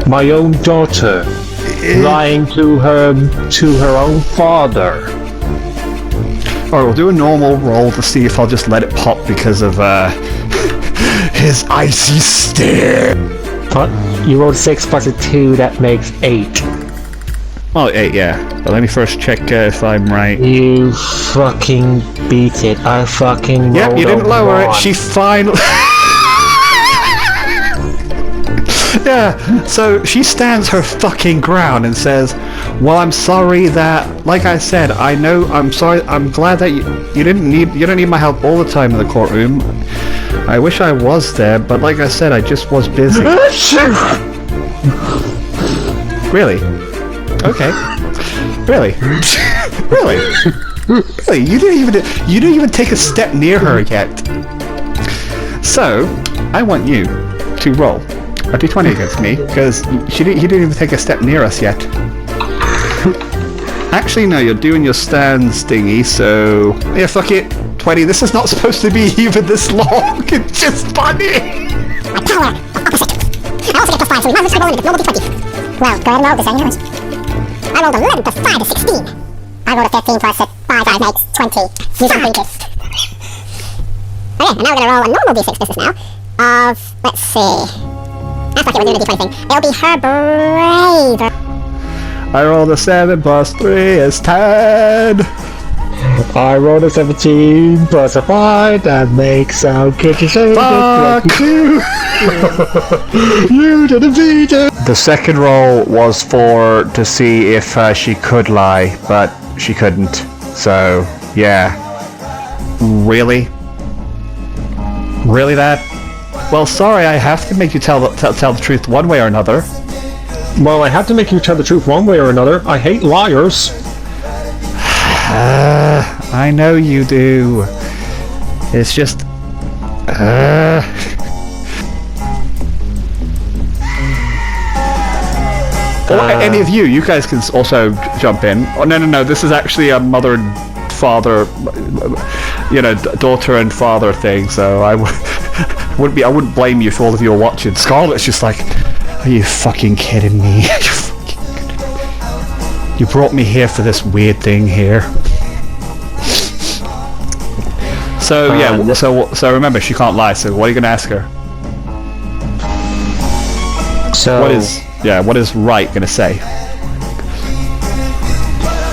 My own daughter. Lying to her own father. Alright, we'll do a normal roll to see if I'll just let it pop because of his icy stare. But you rolled 6 plus a 2, that makes 8. Oh, 8, yeah. But let me first check if I'm right. You fucking beat it. I fucking Yep, rolled you didn't a lower it. 1. She finally... Yeah, so she stands her fucking ground and says, well, I'm sorry that, like I said, I'm sorry, I'm glad that you don't need my help all the time in the courtroom. I wish I was there, but like I said, I just was busy. Really? Okay. Really? Really? Really? You didn't even take a step near her yet. So, I want you to roll a d20 against me, because he didn't even take a step near us yet. Actually, no, you're doing your stands thingy, so... Yeah, fuck it. 20. This is not supposed to be even this long. It's just funny. Power opposite. I also get +5, so we might as well just roll into normal d20. Well, go ahead and roll this, anyways. I rolled 11 + 5 is 16. I rolled a 15 + 5 makes 20. Using thinking. Okay, and now we're gonna roll a normal d6 business now. Of, let's see. Ah, fuck it, we're doing a d20 thing. It'll be her brave. I rolled a 7 + 3 is 10. I rolled a 17 plus a 5, that makes our kitchen save. Fuck you! You didn't beat it! The second roll was to see if she could lie, but she couldn't. So, yeah. Really? Really that? Well, sorry, I have to make you tell the truth one way or another. Well, I have to make you tell the truth one way or another. I hate liars. I know you do. It's just... any of you guys can also jump in. Oh, no, this is actually a mother and father, daughter and father thing, so I wouldn't blame you if all of you are watching. Scarlett's just like, are you fucking kidding me? You brought me here for this weird thing here. So yeah, so remember, she can't lie. So what are you gonna ask her? So what is Wright gonna say?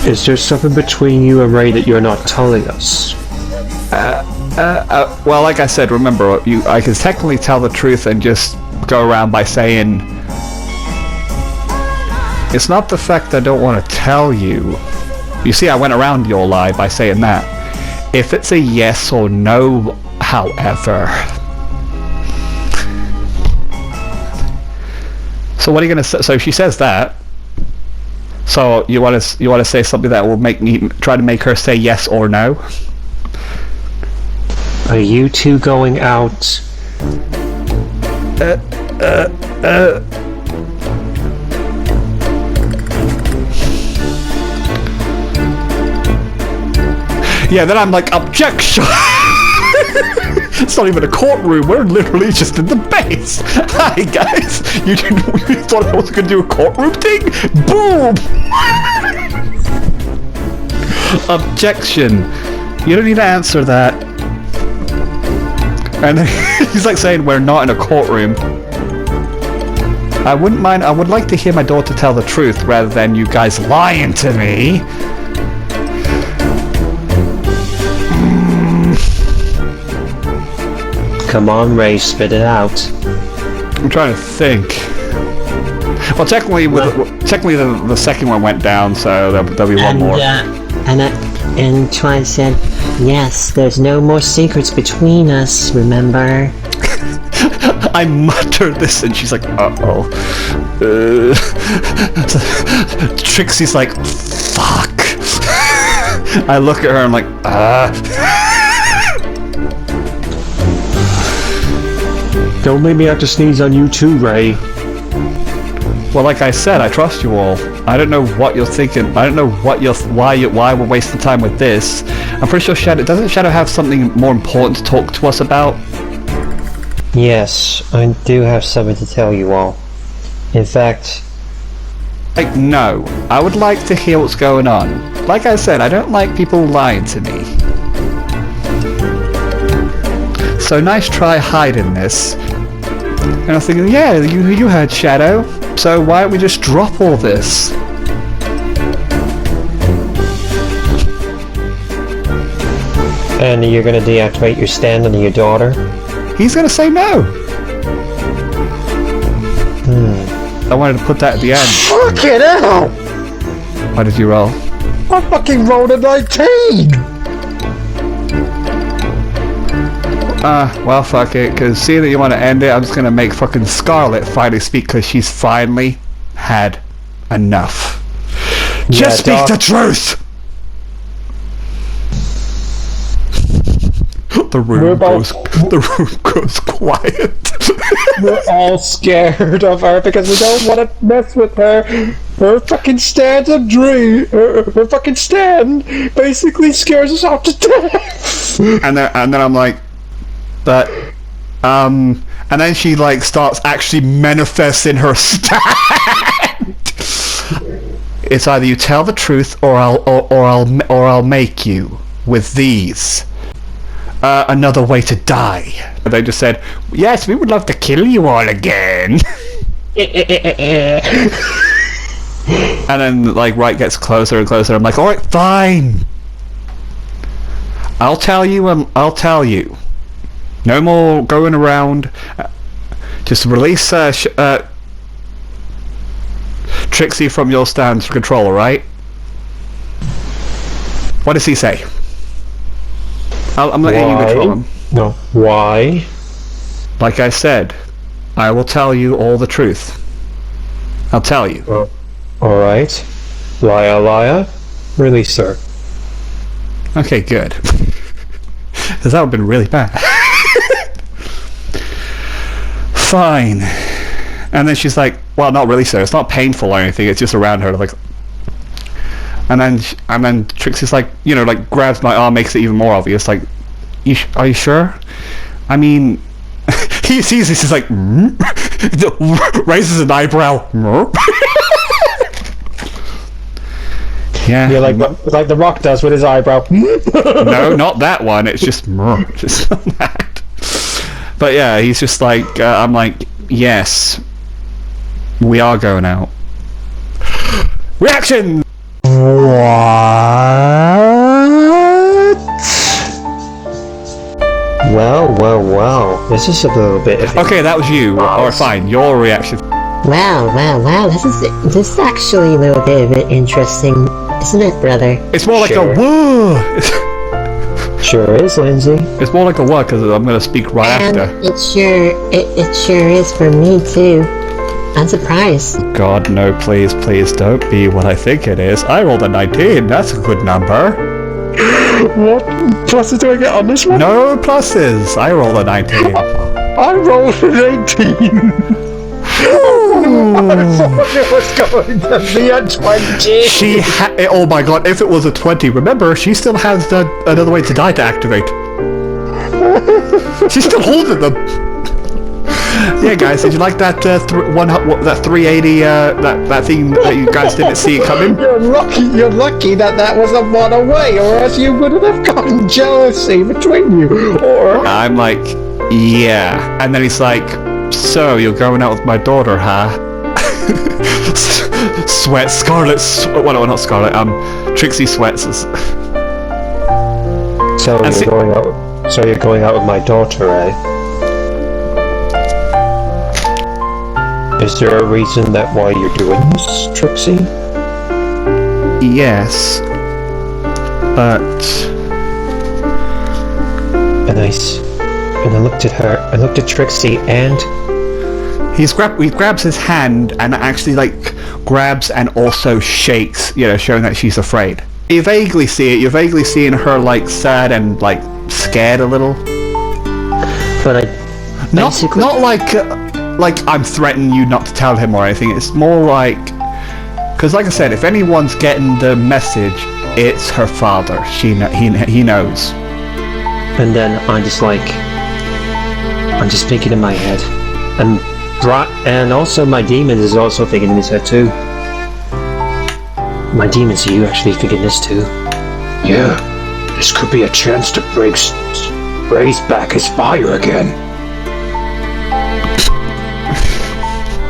Is there something between you and Ray that you're not telling us? Well, like I said, remember, I can technically tell the truth and just go around by saying, it's not the fact I don't want to tell you. You see, I went around your lie by saying that. If it's a yes or no, however. So what are you gonna say? So she says that. So you want to say something that will make me try to make her say yes or no? Are you two going out? Yeah, then I'm like, objection! It's not even a courtroom, we're literally just in the base! Hi guys! You thought I was gonna do a courtroom thing? Boom! Objection! You don't need to answer that. And then he's like saying, we're not in a courtroom. I wouldn't mind, I would like to hear my daughter tell the truth rather than you guys lying to me. Come on, Ray, spit it out. I'm trying to think. Well, technically, the second one went down, so there'll be one more. And Twine said, yes, there's no more secrets between us, remember? I mutter this, and she's like, uh-oh. Trixie's like, fuck. I look at her, I'm like, Don't make me have to sneeze on you too, Ray. Well, like I said, I trust you all. I don't know what you're thinking. I don't know why we're wasting time with this. I'm pretty sure doesn't Shadow have something more important to talk to us about? Yes, I do have something to tell you all. In fact... Like, no. I would like to hear what's going on. Like I said, I don't like people lying to me. So nice try hiding this. And I was thinking, yeah, you heard Shadow. So why don't we just drop all this? And you're gonna deactivate your stand on your daughter? He's gonna say no. I wanted to put that at the end. Fucking hell! What did you roll? I fucking rolled a 19! Well, fuck it, because seeing that you want to end it, I'm just gonna make fucking Scarlett finally speak, because she's finally had enough. Just speak the truth! The room goes quiet. We're all scared of her because we don't want to mess with her. Her fucking stand's a dream. Her fucking stand basically scares us out to death. And then I'm like, but And then she like starts actually manifesting her stand. It's either you tell the truth or I'll make you with these. Another way to die. And they just said, yes, we would love to kill you all again. And then like Wright gets closer and closer. I'm like, all right, fine. I'll tell you. No more going around. Just release Trixie from your stand for control, alright? What does he say? I'm letting you control him. No. Why? Like I said, I will tell you all the truth. I'll tell you. Alright. Liar. Release her. Okay, good. Because that would have been really bad. Fine. And then she's like, well, not really, sir. It's not painful or anything. It's just around her. Like, and then Trixie's like, you know, like grabs my arm, makes it even more obvious. Like, are you sure? I mean, he sees this. He's like, raises an eyebrow. Yeah. Yeah, like the Rock does with his eyebrow. No, not that one. It's just just that. But yeah, he's just like, I'm like, yes, we are going out. Reaction! Well. This is a little bit of Okay, that was you. Or fine, your reaction. Wow. This is actually a little bit of it interesting, isn't it, brother? It's more like Sure. a whoa. Sure is, Lindsay. It's more like a what, because I'm going to speak right after. It sure is for me too. I'm surprised. God, no, please don't be what I think it is. I rolled a 19. That's a good number. What pluses do I get on this one? No pluses. I rolled a 19. I rolled an 18. I thought it was going to be a 20. Oh my god, if it was a 20, remember, she still has another way to die to activate. She's still holding them. Yeah, guys, did you like that that 380 that thing that you guys didn't see coming? You're lucky that was a one away, or else you wouldn't have gotten jealousy between you. Or I'm like, yeah. And then he's like, so you're going out with my daughter, huh? Sweat, Scarlet. Well, no, not Scarlet. Trixie sweats. So you're going out with my daughter, eh? Is there a reason that why you're doing this, Trixie? Yes, but And I looked at her. I looked at Trixie, and he grabs his hand and actually like grabs and also shakes, you know, showing that she's afraid. You vaguely see it. You're vaguely seeing her like sad and like scared a little. But Not like I'm threatening you not to tell him or anything. It's more like, because like I said, if anyone's getting the message, it's her father. He knows. And then I'm just thinking in my head, and also my demon is also thinking in his head too. My demons, are you actually thinking this too? Yeah, this could be a chance to raise back his fire again.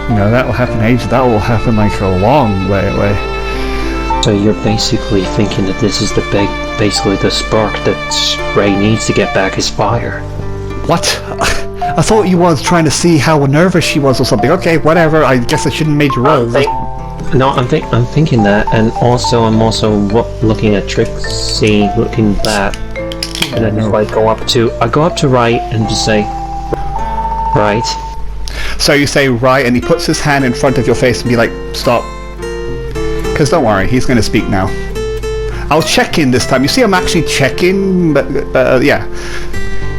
No, that will happen that will happen like a long way away. So you're basically thinking that this is basically the spark that Ray needs to get back his fire. What? I thought you was trying to see how nervous she was or something. Okay, whatever. I guess I shouldn't have made you roll. I'm thinking that, and also I'm also looking at Trixie, looking back, and I just like go up to Wright and just say, Right. So you say right, and he puts his hand in front of your face and be like, stop. Because don't worry, he's going to speak now. I'll check in this time. You see, I'm actually checking, but yeah.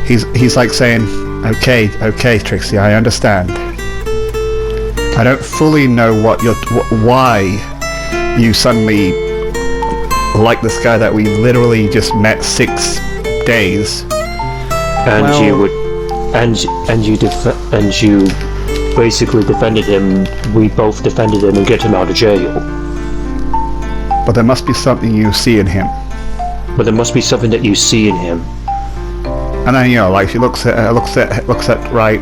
He's like saying, okay, Trixie, I understand. I don't fully know why you suddenly like this guy that we literally just met 6 days. And well, you would and you basically defended him. We both defended him and get him out of jail. But there must be something you see in him. But there must be something that you see in him. And then, you know, like, she looks at right.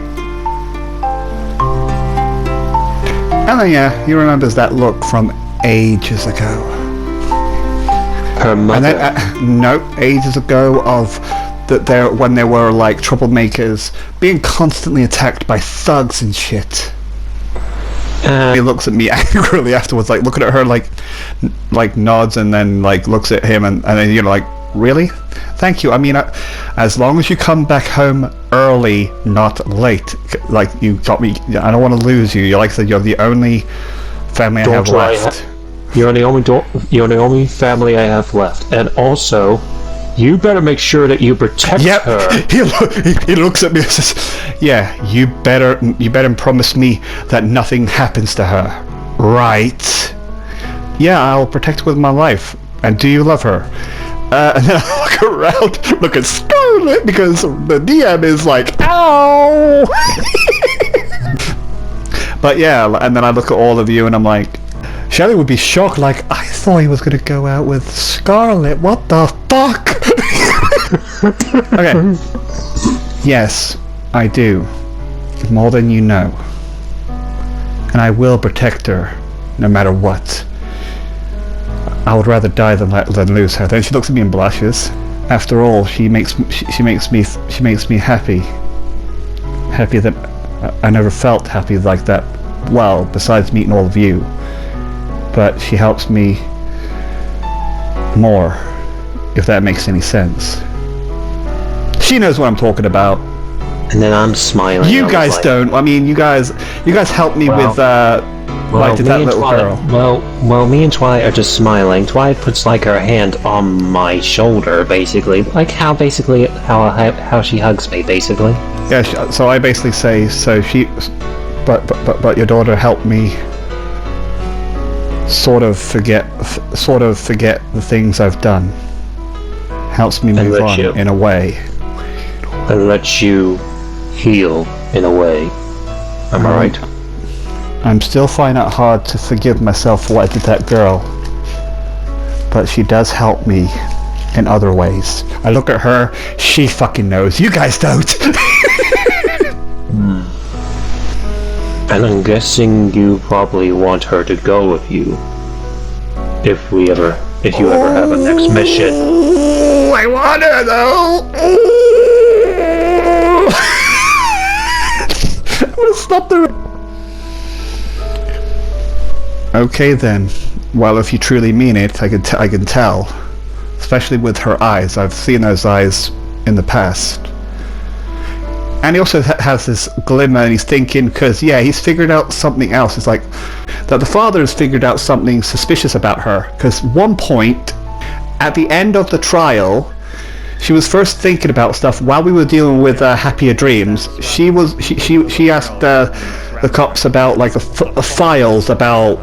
And then, yeah, he remembers that look from ages ago. Her mother. And then, no, ages ago of when they were like troublemakers, being constantly attacked by thugs and shit. He looks at me angrily afterwards, like looking at her, like nods, and then like looks at him, and then, you know, like, really? Thank you. I mean, as long as you come back home early, not late. Like, you got me. I don't want to lose you. Like I said, you're the only family I have left. You're the only family I have left, and also, you better make sure that you protect her. He looks at me and says, "Yeah, you better promise me that nothing happens to her, right?" "Yeah, I'll protect her with my life." "And do you love her?" And then I look around, look at Scarlet, because the DM is like, "Ow!" But yeah, and then I look at all of you and I'm like, Shelley would be shocked, like, "I thought he was going to go out with Scarlet, what the fuck?" Okay. Yes, I do. More than you know. And I will protect her, no matter what. I would rather die than lose her. Then she looks at me and blushes. After all, she makes me happy. Happy that I never felt happy like that. Well, besides meeting all of you. But she helps me more, if that makes any sense. She knows what I'm talking about. And then I'm smiling. You guys don't. I mean, you guys helped me with that little girl. Well, me and Twilight are just smiling. Twilight puts like her hand on my shoulder, basically, like how she hugs me, basically. Yeah. So I basically say, but your daughter helped me sort of forget the things I've done. Helps me move on in a way. And lets you heal in a way. Am I right? I'm still finding it hard to forgive myself for what I did to that girl. But she does help me in other ways. I look at her, she fucking knows. You guys don't. And I'm guessing you probably want her to go with you. If you ever have a next mission. Ooh, I want her though. I'm gonna stop the. Okay then. Well, if you truly mean it, I can tell. Especially with her eyes. I've seen those eyes in the past. And he also has this glimmer, and he's thinking, because, yeah, he's figured out something else. It's like that the father has figured out something suspicious about her. Because one point, at the end of the trial, she was first thinking about stuff while we were dealing with happier dreams. She asked the cops about like the files about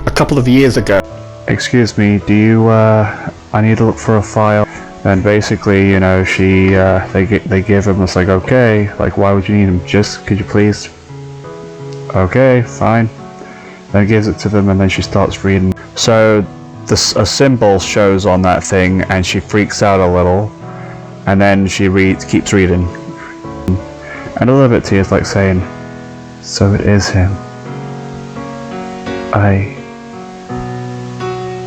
a couple of years ago. "Excuse me, do you? I need to look for a file." And basically, you know, they give him, it's like, "Okay, like, why would you need him? Just, could you please?" "Okay, fine." Then gives it to them, and then she starts reading. So a symbol shows on that thing, and she freaks out a little, and then she keeps reading, and a little bit tears, like saying, "So it is him.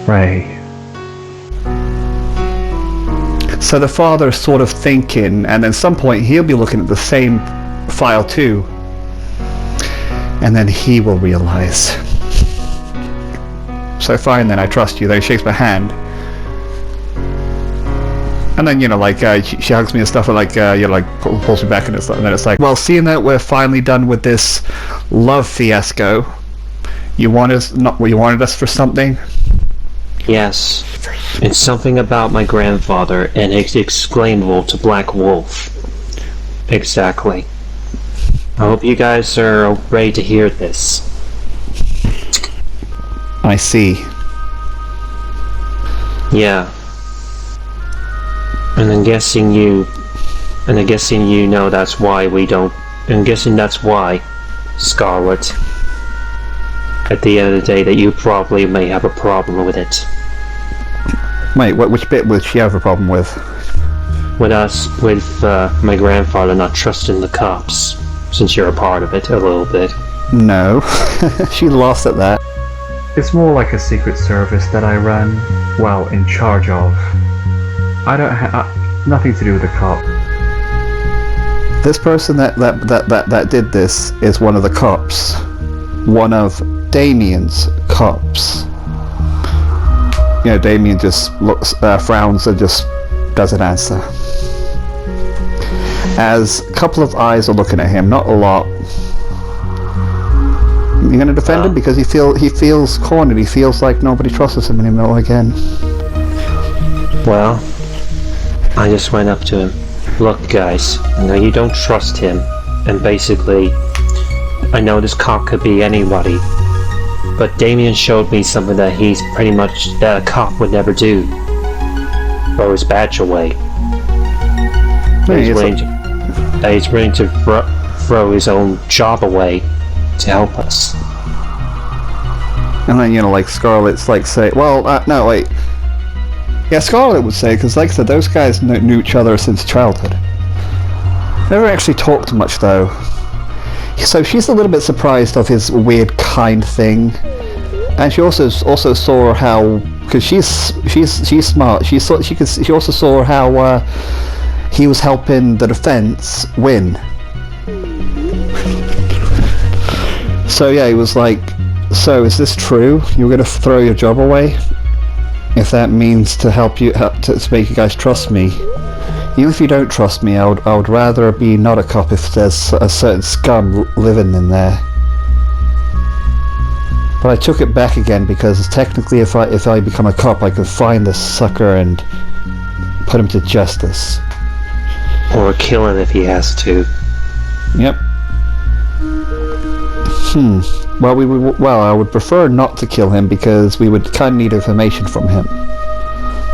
Ray." So the father's sort of thinking, and at some point he'll be looking at the same file too. And then he will realize. "So fine then, I trust you." Then he shakes my hand. And then, you know, like, she hugs me and stuff, and like, you know, like, pulls me back, and then it's like, "Well, seeing that we're finally done with this love fiasco, you wanted us for something?" Yes. It's something about my grandfather, and it's explainable to Black Wolf. Exactly. I hope you guys are ready to hear this. I see. Yeah. And I'm guessing you And I'm guessing you know that's why we don't... I'm guessing that's why, Scarlet, at the end of the day, that you probably may have a problem with it. Wait, which bit would she have a problem with? With my grandfather not trusting the cops, since you're a part of it a little bit. No. She lost at that. It's more like a secret service that I run, well, in charge of. I don't have nothing to do with the cop. This person that did this is one of the cops. One of Damien's cops. You know, Damien just looks, frowns and just doesn't answer. As a couple of eyes are looking at him, not a lot. You're gonna defend him because he feels cornered. He feels like nobody trusts him anymore again. Well, I just went up to him. Look, guys, I know you don't trust him, and basically, I know this cop could be anybody, but Damien showed me something that that a cop would never do. Throw his badge away. He's willing to throw his own job away to help us. And then, you know, like Scarlet's like say, well, no, wait. Yeah, Scarlet would say, because like I said, those guys knew each other since childhood. Never actually talked much though. So she's a little bit surprised of his weird kind thing, and she also saw how, because she's smart. She also saw how he was helping the defense win. So yeah, he was like, so is this true? You're gonna throw your job away? If that means to help to make you guys trust me. Even if you don't trust me, I would rather be not a cop if there's a certain scum living in there. But I took it back again because technically if I become a cop, I could find this sucker and put him to justice. Or kill him if he has to. Yep. Well, I would prefer not to kill him because we would kind of need information from him,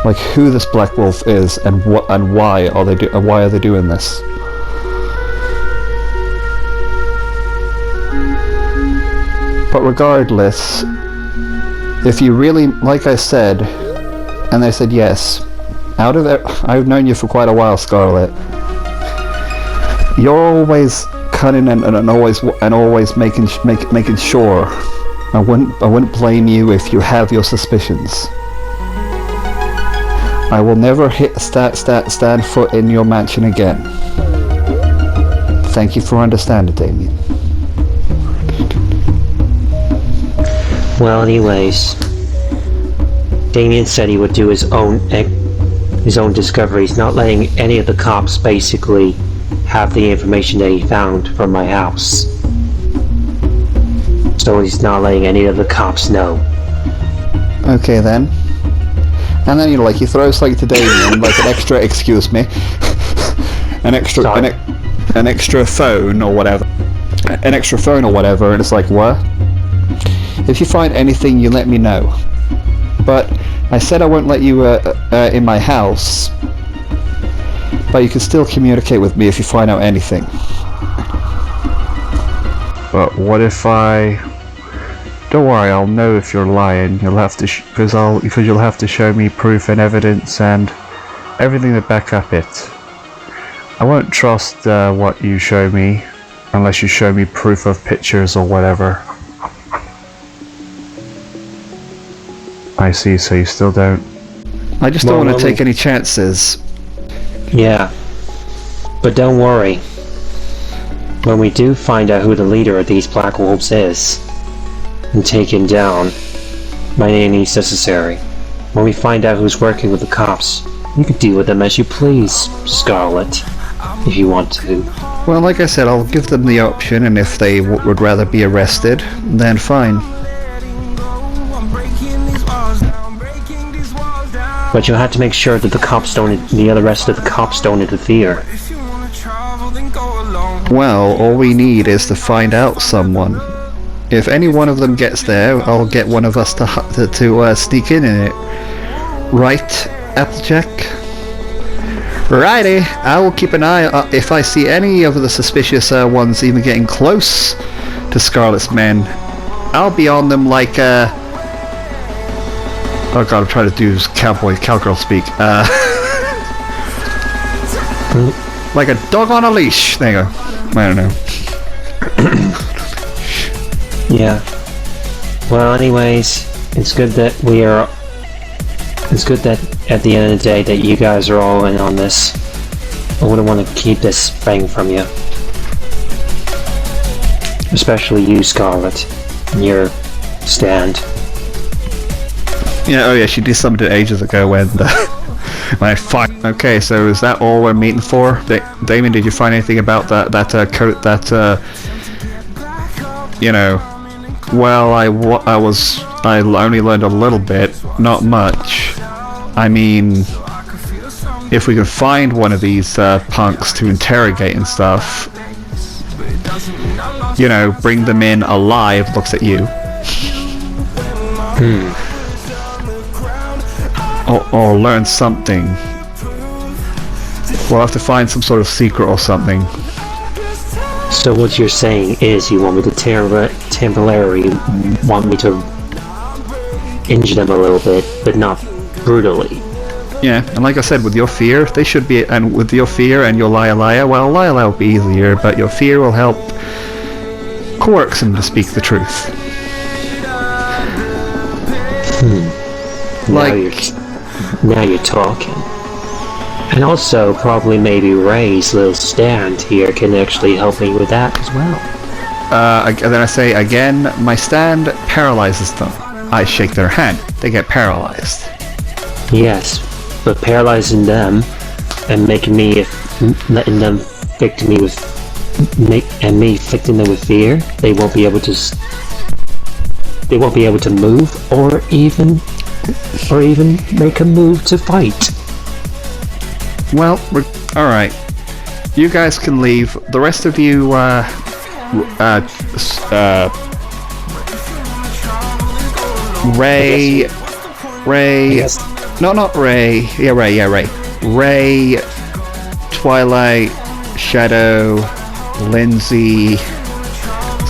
like who this Black Wolf is and why are they doing this. But regardless, if you really, like I said, and they said yes, out of it, I've known you for quite a while, Scarlet. You're always cunning and always making sure. I wouldn't blame you if you have your suspicions. I will never stand foot in your mansion again. Thank you for understanding, Damien. Well, anyways, Damien said he would do his own discoveries, not letting any of the cops basically have the information that he found from my house. So he's not letting any of the cops know. Okay then. And then, you know, like, he throws like to Damien like an extra, excuse me, an extra phone or whatever, and it's like, what? If you find anything, you let me know. But I said I won't let you in my house, but you can still communicate with me if you find out anything. But what if I... Don't worry, I'll know if you're lying. You'll have to because you'll have to show me proof and evidence and everything to back up it. I won't trust what you show me unless you show me proof of pictures or whatever. I see, so you still don't. I just don't want to take any chances. Yeah, but don't worry. When we do find out who the leader of these Black Wolves is, and take him down, by any means necessary. When we find out who's working with the cops, you can deal with them as you please, Scarlet, if you want to. Well, like I said, I'll give them the option, and if they would rather be arrested, then fine. But you'll have to make sure that the rest of the cops don't interfere. Well, all we need is to find out someone. If any one of them gets there, I'll get one of us to sneak in it. Right, Applejack? Righty, I will keep an eye if I see any of the suspicious ones even getting close to Scarlet's men. I'll be on them like oh god, I'm trying to do cowgirl speak. Like a dog on a leash. There you go. I don't know. Yeah. Well, anyways, it's good that it's good that at the end of the day that you guys are all in on this. I wouldn't want to keep this thing from you. Especially you, Scarlet. And your stand. Yeah, oh yeah, she did something ages ago when when I fight. Okay, so is that all we're meeting for? Damien, did you find anything about that coat that you know? Well, I only learned a little bit, not much. I mean, if we could find one of these punks to interrogate and stuff, you know, bring them in alive. Looks at you. Or learn something. We'll have to find some sort of secret or something. So what you're saying is you want me to temporarily want me to injure them a little bit, but not brutally. Yeah, and like I said, with your fear, they should be, and with your fear and your liar, well, liar will be easier, but your fear will help coax them to speak the truth. Now you're talking. And also, probably maybe Ray's little stand here can actually help me with that as well. Then I say again, my stand paralyzes them. I shake their hand, they get paralyzed. Yes, but paralyzing them and letting them affect me with me affecting them with fear, they won't be able to move or even make a move to fight. Well, alright. You guys can leave. The rest of you, Ray... No, not Ray. Yeah, Ray. Ray, Twilight, Shadow, Lindsay...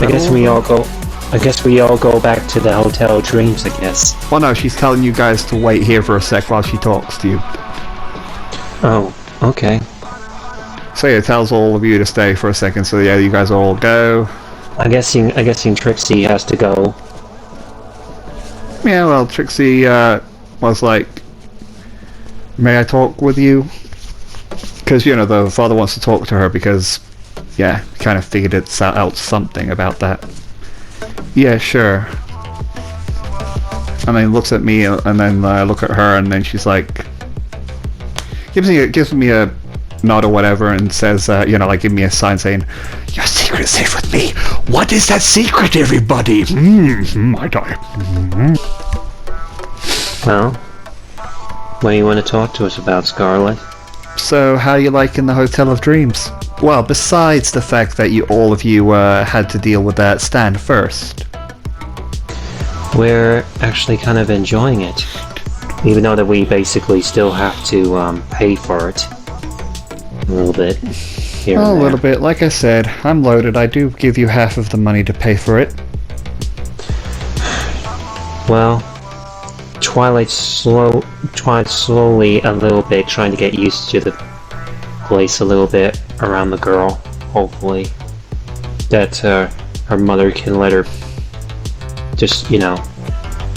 I guess we all go back to the Hotel Dreams, I guess. Well, no, she's telling you guys to wait here for a sec while she talks to you. Oh, okay. So yeah, tells all of you to stay for a second, so yeah, you guys all go. I'm guessing Trixie has to go. Yeah, well, Trixie was like, may I talk with you? Because, you know, the father wants to talk to her because, yeah, kind of figured out something about that. Yeah, sure. And then looks at me, and then I look at her, and then she's like, gives me a nod or whatever, and says, you know, like, give me a sign saying, your secret's safe with me. What is that secret, everybody? I die. Well, what do you want to talk to us about, Scarlet? So, how you liking the Hotel of Dreams? Well, besides the fact that all of you had to deal with that stand first. We're actually kind of enjoying it. Even though that we basically still have to pay for it. A little bit. Here and a there. little bit. Like I said, I'm loaded. I do give you half of the money to pay for it. Well, Twilight's slowly a little bit trying to get used to the place a little bit around the girl, hopefully. That her mother can let her just, you know.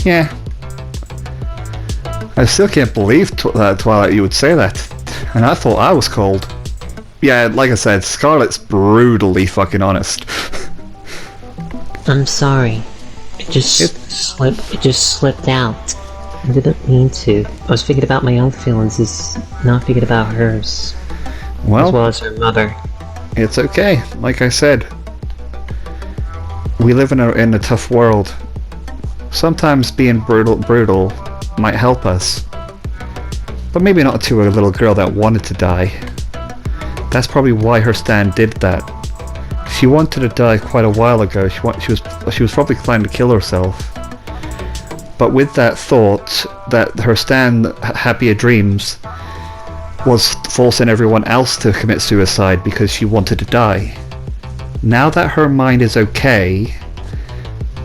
Yeah. I still can't believe, Twilight, you would say that. And I thought I was cold. Yeah, like I said, Scarlet's brutally fucking honest. I'm sorry. It just slipped out. I didn't mean to. I was thinking about my own feelings, not thinking about hers. Well, as well as her mother. It's okay. Like I said, we live in a tough world. Sometimes being brutal might help us. But maybe not to a little girl that wanted to die. That's probably why her stand did that. She wanted to die quite a while ago. She was probably planning to kill herself. But with that thought that her stand happier dreams, was forcing everyone else to commit suicide because she wanted to die. Now that her mind is okay,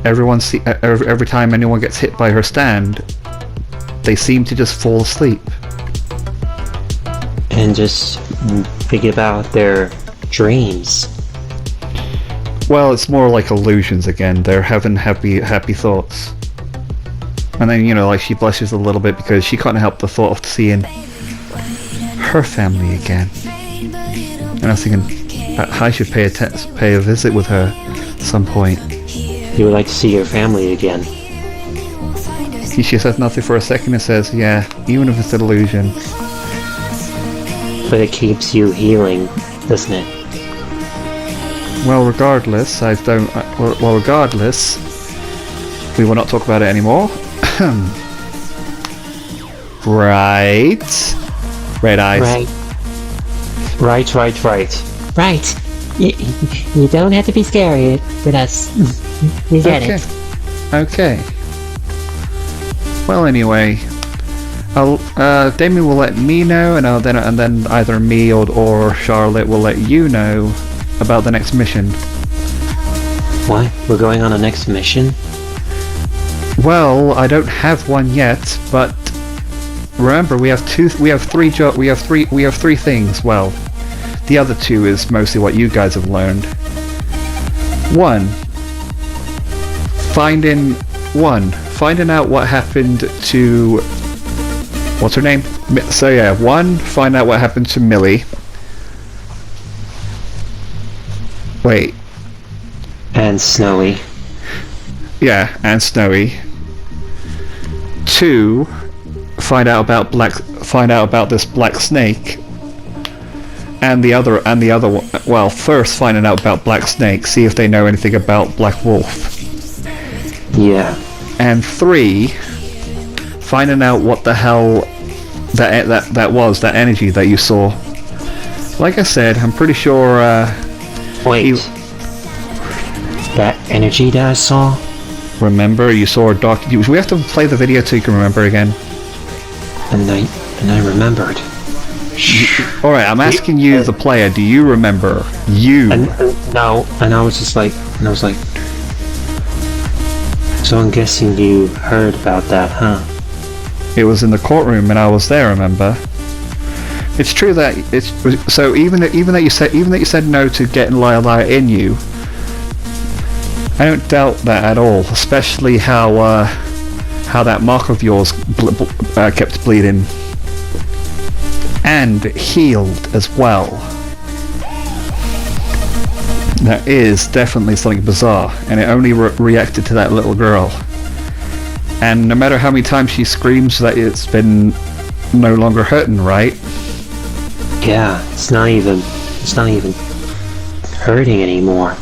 every time anyone gets hit by her stand, they seem to just fall asleep. And just think about their dreams. Well, it's more like illusions again. They're having happy thoughts. And then, like, she blushes a little bit because she can't help the thought of seeing her family again. And I was thinking, I should pay a visit with her at some point. You would like to see your family again. She says nothing for a second and says, yeah, even if it's an illusion. But it keeps you healing, doesn't it? Well, regardless, we will not talk about it anymore. Right. Red eyes. Right. Right. You don't have to be scary with us. We get it. Okay. Well, anyway, Damien will let me know, and then either me or Charlotte will let you know about the next mission. What? We're going on a next mission? Well, I don't have one yet, but remember we have three things. Well, the other two is mostly what you guys have learned. Finding out what happened to what's her name? So yeah, find out what happened to Millie. Wait. And Snowy. Yeah, and Snowy. 2, find out about this black snake. And the other one. Well, first finding out about Black Snake, see if they know anything about Black Wolf. Yeah. And 3, finding out what the hell that was, that energy that you saw. Like I said, I'm pretty sure. Wait. That energy that I saw? Remember, you saw a dark. We have to play the video so you can remember again. And I remembered. Alright, I'm asking you, the player, do you remember? You. No, and I was like, so I'm guessing you heard about that, huh? It was in the courtroom and I was there, remember? It's true that so even that you said no to getting Liar in you, I don't doubt that at all, especially how that mark of yours kept bleeding. And healed as well. That is definitely something bizarre, and it only reacted to that little girl. And no matter how many times she screams that it's been no longer hurting, right? Yeah, it's not even hurting anymore.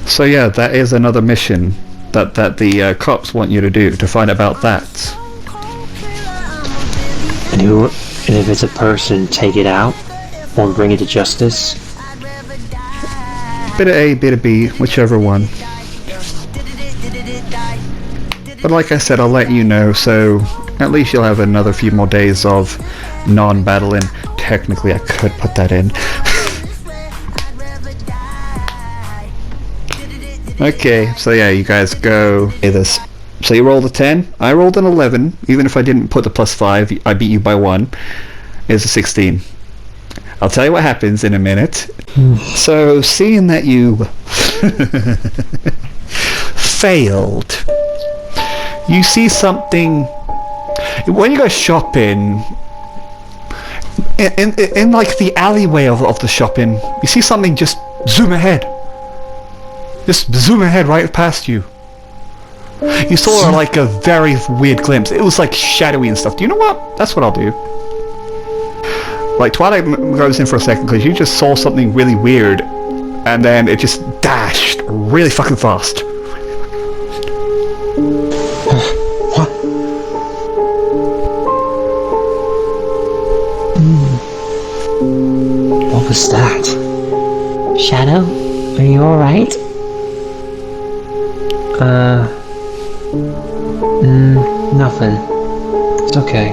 So yeah, that is another mission that the cops want you to do, to find out about that. And if it's a person, take it out or bring it to justice. Bit of A, bit of B, whichever one. But like I said, I'll let you know, so at least you'll have another few more days of non-battling. Technically, I could put that in. Okay, so yeah, you guys go. This. So you rolled a 10, I rolled an 11, even if I didn't put the +5, I beat you by 1. It's a 16. I'll tell you what happens in a minute. So, seeing that you failed, you see something, when you go shopping, in like the alleyway of the shopping, you see something just zoom ahead. Just zoom ahead right past you. You saw like a very weird glimpse. It was like shadowy and stuff. Do you know what? That's what I'll do. Like, Twilight goes in for a second because you just saw something really weird and then it just dashed really fucking fast. What? What was that? Shadow? Are you alright? Nothing. It's okay.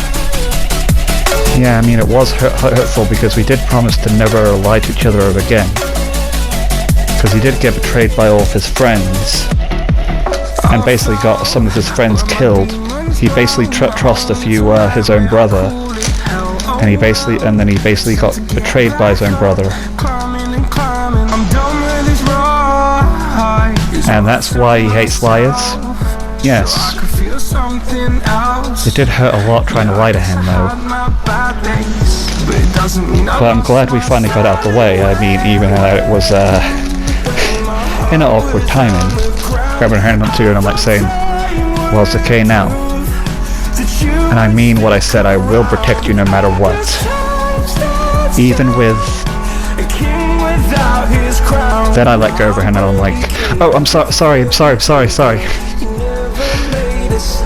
Yeah, I mean, it was hurtful because we did promise to never lie to each other ever again. Because he did get betrayed by all of his friends. And basically got some of his friends killed. He basically trussed a few, his own brother. And then he basically got betrayed by his own brother. And that's why he hates liars? Yes. It did hurt a lot trying to lie to him, though. But I'm glad we finally got out the way. I mean, even though it was, in an awkward timing. Grabbing her hand up too, and I'm like saying, well, it's okay now. And I mean what I said, I will protect you no matter what. Even with... Then I let go of her hand and I'm like, oh, I'm sorry.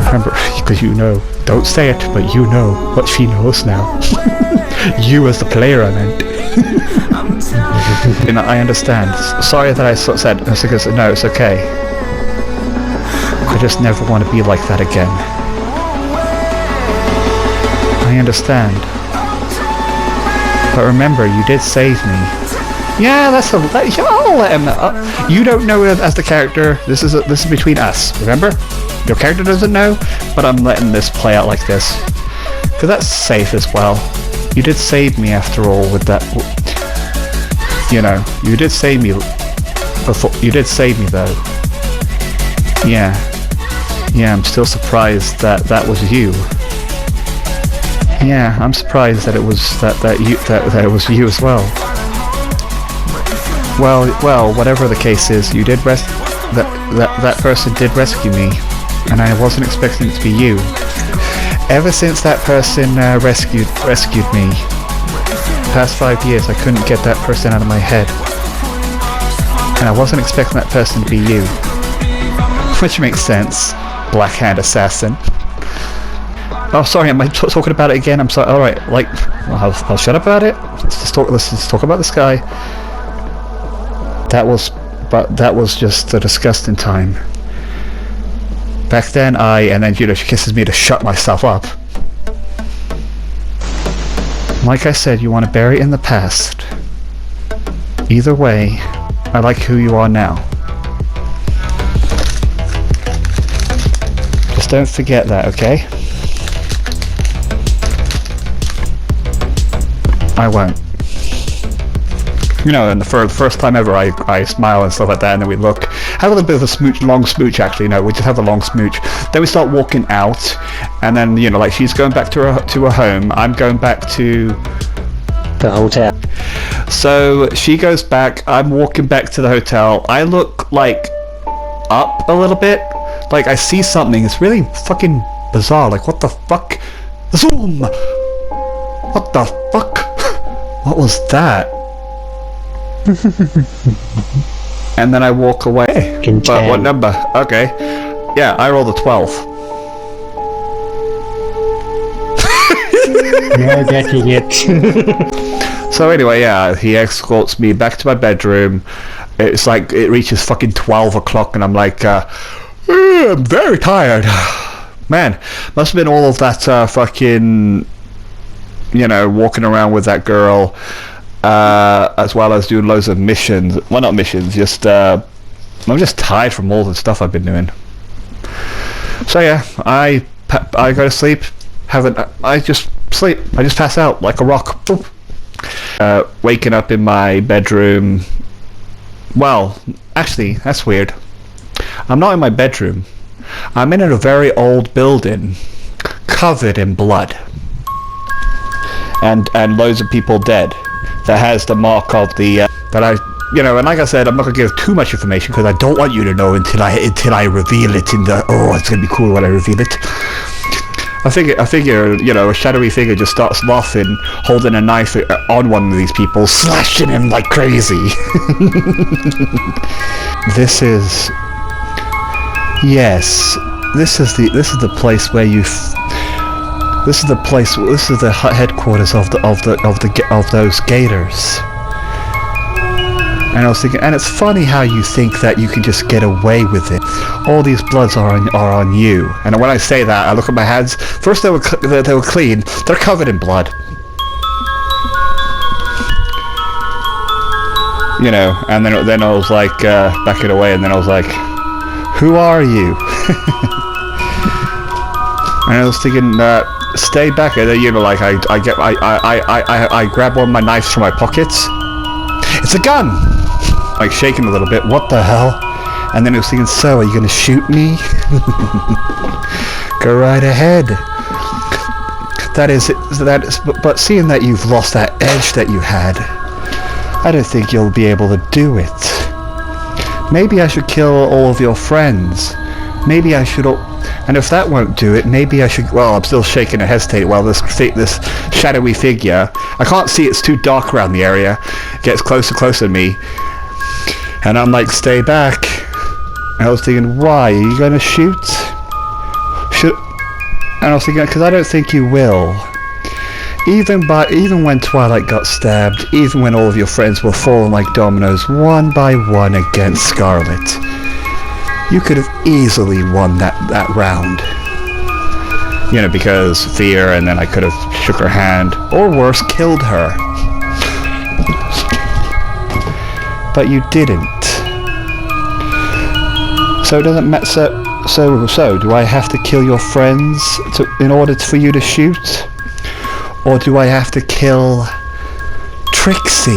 Remember, because you know, don't say it, but you know what she knows now. You as the player, I meant. You know, I understand. Sorry that I said, because no, it's okay. I just never want to be like that again. I understand. But remember, you did save me. Yeah, I'll let him know. You don't know it as the character. This is between us. Remember, your character doesn't know, but I'm letting this play out like this because that's safe as well. You did save me after all with that. You know, you did save me before. You did save me though. Yeah. I'm still surprised that was you. Yeah, I'm surprised that it was that it was you as well. Well, whatever the case is, you did that person did rescue me, and I wasn't expecting it to be you. Ever since that person rescued me, past 5 years, I couldn't get that person out of my head, and I wasn't expecting that person to be you. Which makes sense, Black Hand Assassin. Oh, sorry, am I talking about it again? I'm sorry. All right, like, I'll shut up about it. Let's just talk about this guy. That was just a disgusting time. Back then, and then you know, she kisses me to shut myself up. Like I said, you want to bury it in the past. Either way, I like who you are now. Just don't forget that, okay? I won't. You know, and the first time ever I smile and stuff like that, and then we look. Have a little bit of a long smooch actually, no, we just have a long smooch. Then we start walking out, and then, you know, like she's going back to her home, I'm going back to... the hotel. So, she goes back, I'm walking back to the hotel, I look, like, up a little bit, like I see something, it's really fucking bizarre, like what the fuck? Zoom! What the fuck? What was that? And then I walk away. But what number? Okay. Yeah, I rolled a 12. You're getting it. So anyway, yeah, he escorts me back to my bedroom. It's like, it reaches fucking 12 o'clock and I'm like, I'm very tired. Man, must have been all of that fucking, you know, walking around with that girl, as well as doing loads of missions. Well, not missions, just I'm just tired from all the stuff I've been doing. So yeah, I go to sleep. I just sleep. I just pass out like a rock. Boop. Waking up in my bedroom. Well, actually, that's weird. I'm not in my bedroom. I'm in a very old building, covered in blood, and loads of people dead. That has the mark of the that I, you know, and like I said, I'm not gonna give too much information because I don't want you to know until I reveal it in the. Oh, it's gonna be cool when I reveal it. I figure, you know, a shadowy figure just starts laughing, holding a knife on one of these people, slashing him like crazy. This is the place where you. This is the place. This is the headquarters of those gators. And I was thinking, and it's funny how you think that you can just get away with it. All these bloods are on you. And when I say that, I look at my hands. First they were clean. They're covered in blood. you know, and then I was like backing away, and then I was like, who are you? And I was thinking, stay back, and then, you know, like I grab one of my knives from my pockets. It's a gun! Like shaking a little bit, what the hell? And then I was thinking, so, are you gonna shoot me? Go right ahead. But seeing that you've lost that edge that you had, I don't think you'll be able to do it. Maybe I should kill all of your friends. Maybe I should, and if that won't do it, maybe I should, well, I'm still shaking and hesitating while this shadowy figure, I can't see, it's too dark around the area, gets closer to me, and I'm like, stay back. And I was thinking, why, are you gonna shoot? And I was thinking, because I don't think you will. Even when Twilight got stabbed, even when all of your friends were falling like dominoes one by one against Scarlet, you could have easily won that round. You know, because fear, and then I could have shook her hand, or worse, killed her. But you didn't. So it doesn't matter. So do I have to kill your friends in order for you to shoot? Or do I have to kill Trixie?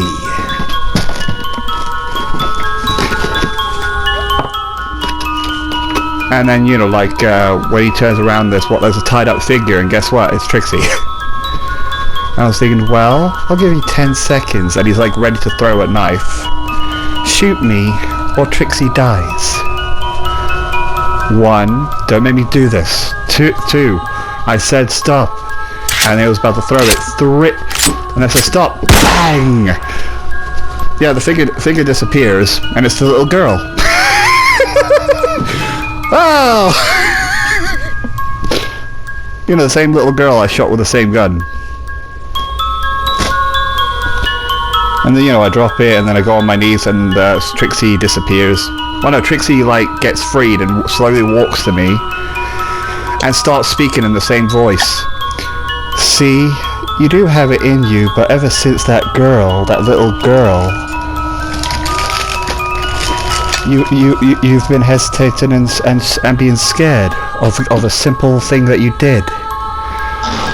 And then, you know, like, when he turns around, there's a tied up figure, and guess what? It's Trixie. I was thinking, well, I'll give you 10 seconds, and he's like ready to throw a knife. Shoot me, or Trixie dies. 1, don't make me do this. 2, I said stop. And he was about to throw it. 3, and I said stop. Bang! Yeah, the figure disappears, and it's the little girl. Oh! You know, the same little girl I shot with the same gun. And then, you know, I drop it, and then I go on my knees, and Trixie disappears. Well, no, Trixie, like, gets freed and slowly walks to me and starts speaking in the same voice. See, you do have it in you, but ever since that little girl, you've been hesitating and being scared of a simple thing that you did.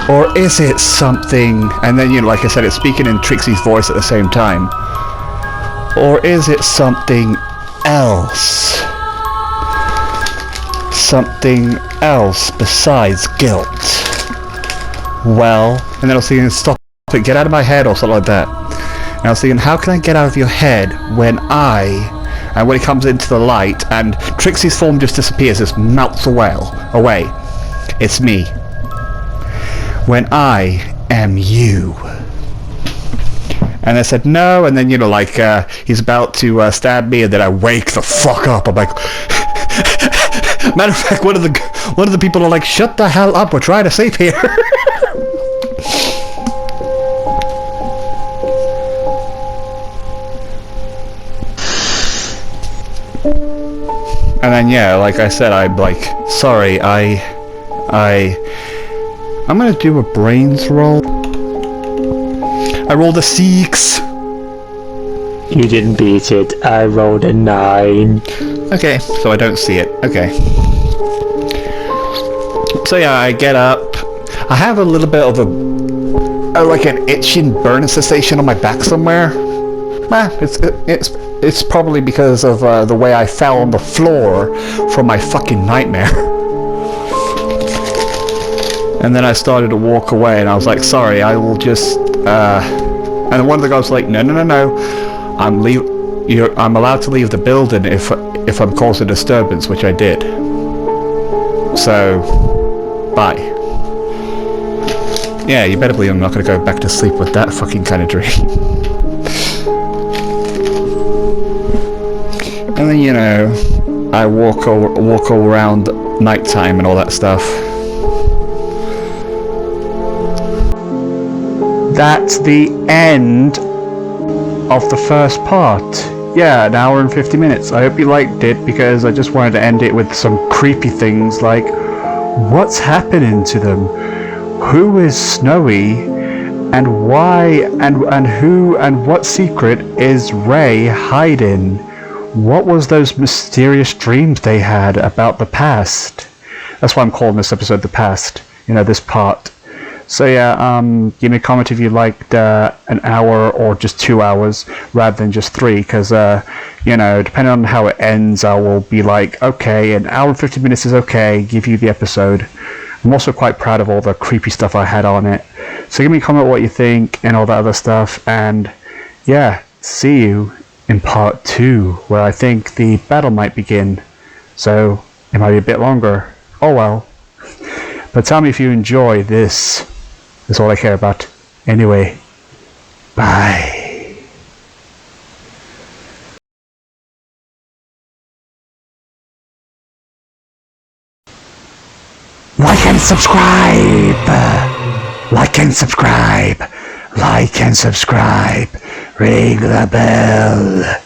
Or is it something, and then, you know, like I said, it's speaking in Trixie's voice at the same time. Or is it something else? Something else besides guilt? Well, and then I was thinking, stop it, get out of my head, or something like that. And I was thinking, how can I get out of your head when and when it comes into the light, and Trixie's form just disappears, just melts away. It's me. When I am you. And I said no, and then, you know, like, he's about to stab me, and then I wake the fuck up. I'm like, matter of fact, one of the people are like, shut the hell up, we're trying to sleep here. And then, yeah, like I said, I'm like, sorry, I'm gonna do a brains roll. I rolled a 6. You didn't beat it. I rolled a 9. Okay, so I don't see it. Okay. So yeah, I get up. I have a little bit of like an itching burning sensation on my back somewhere. It's probably because of the way I fell on the floor from my fucking nightmare. And then I started to walk away, and I was like, sorry, I will just, and then one of the guys was like, no, I'm allowed to leave the building if I'm causing disturbance, which I did. So, bye. Yeah, you better believe I'm not going to go back to sleep with that fucking kind of dream. And then, you know, I walk around nighttime and all that stuff. That's the end of the first part. Yeah, an hour and 50 minutes. I hope you liked it, because I just wanted to end it with some creepy things like, what's happening to them? Who is Snowy? And why, and who, and what secret is Ray hiding? What was those mysterious dreams they had about the past? That's why I'm calling this episode The Past, this part. So yeah, give me a comment if you liked an hour or just 2 hours rather than just 3, because depending on how it ends, I will be like, okay, an hour and 50 minutes is okay, give you the episode. I'm also quite proud of all the creepy stuff I had on it. So give me a comment what you think and all that other stuff, and yeah, see you in part 2, where I think the battle might begin. So it might be a bit longer. Oh well. But tell me if you enjoy this. That's all I care about. Anyway, bye. Like and subscribe! Like and subscribe! Like and subscribe! Ring the bell!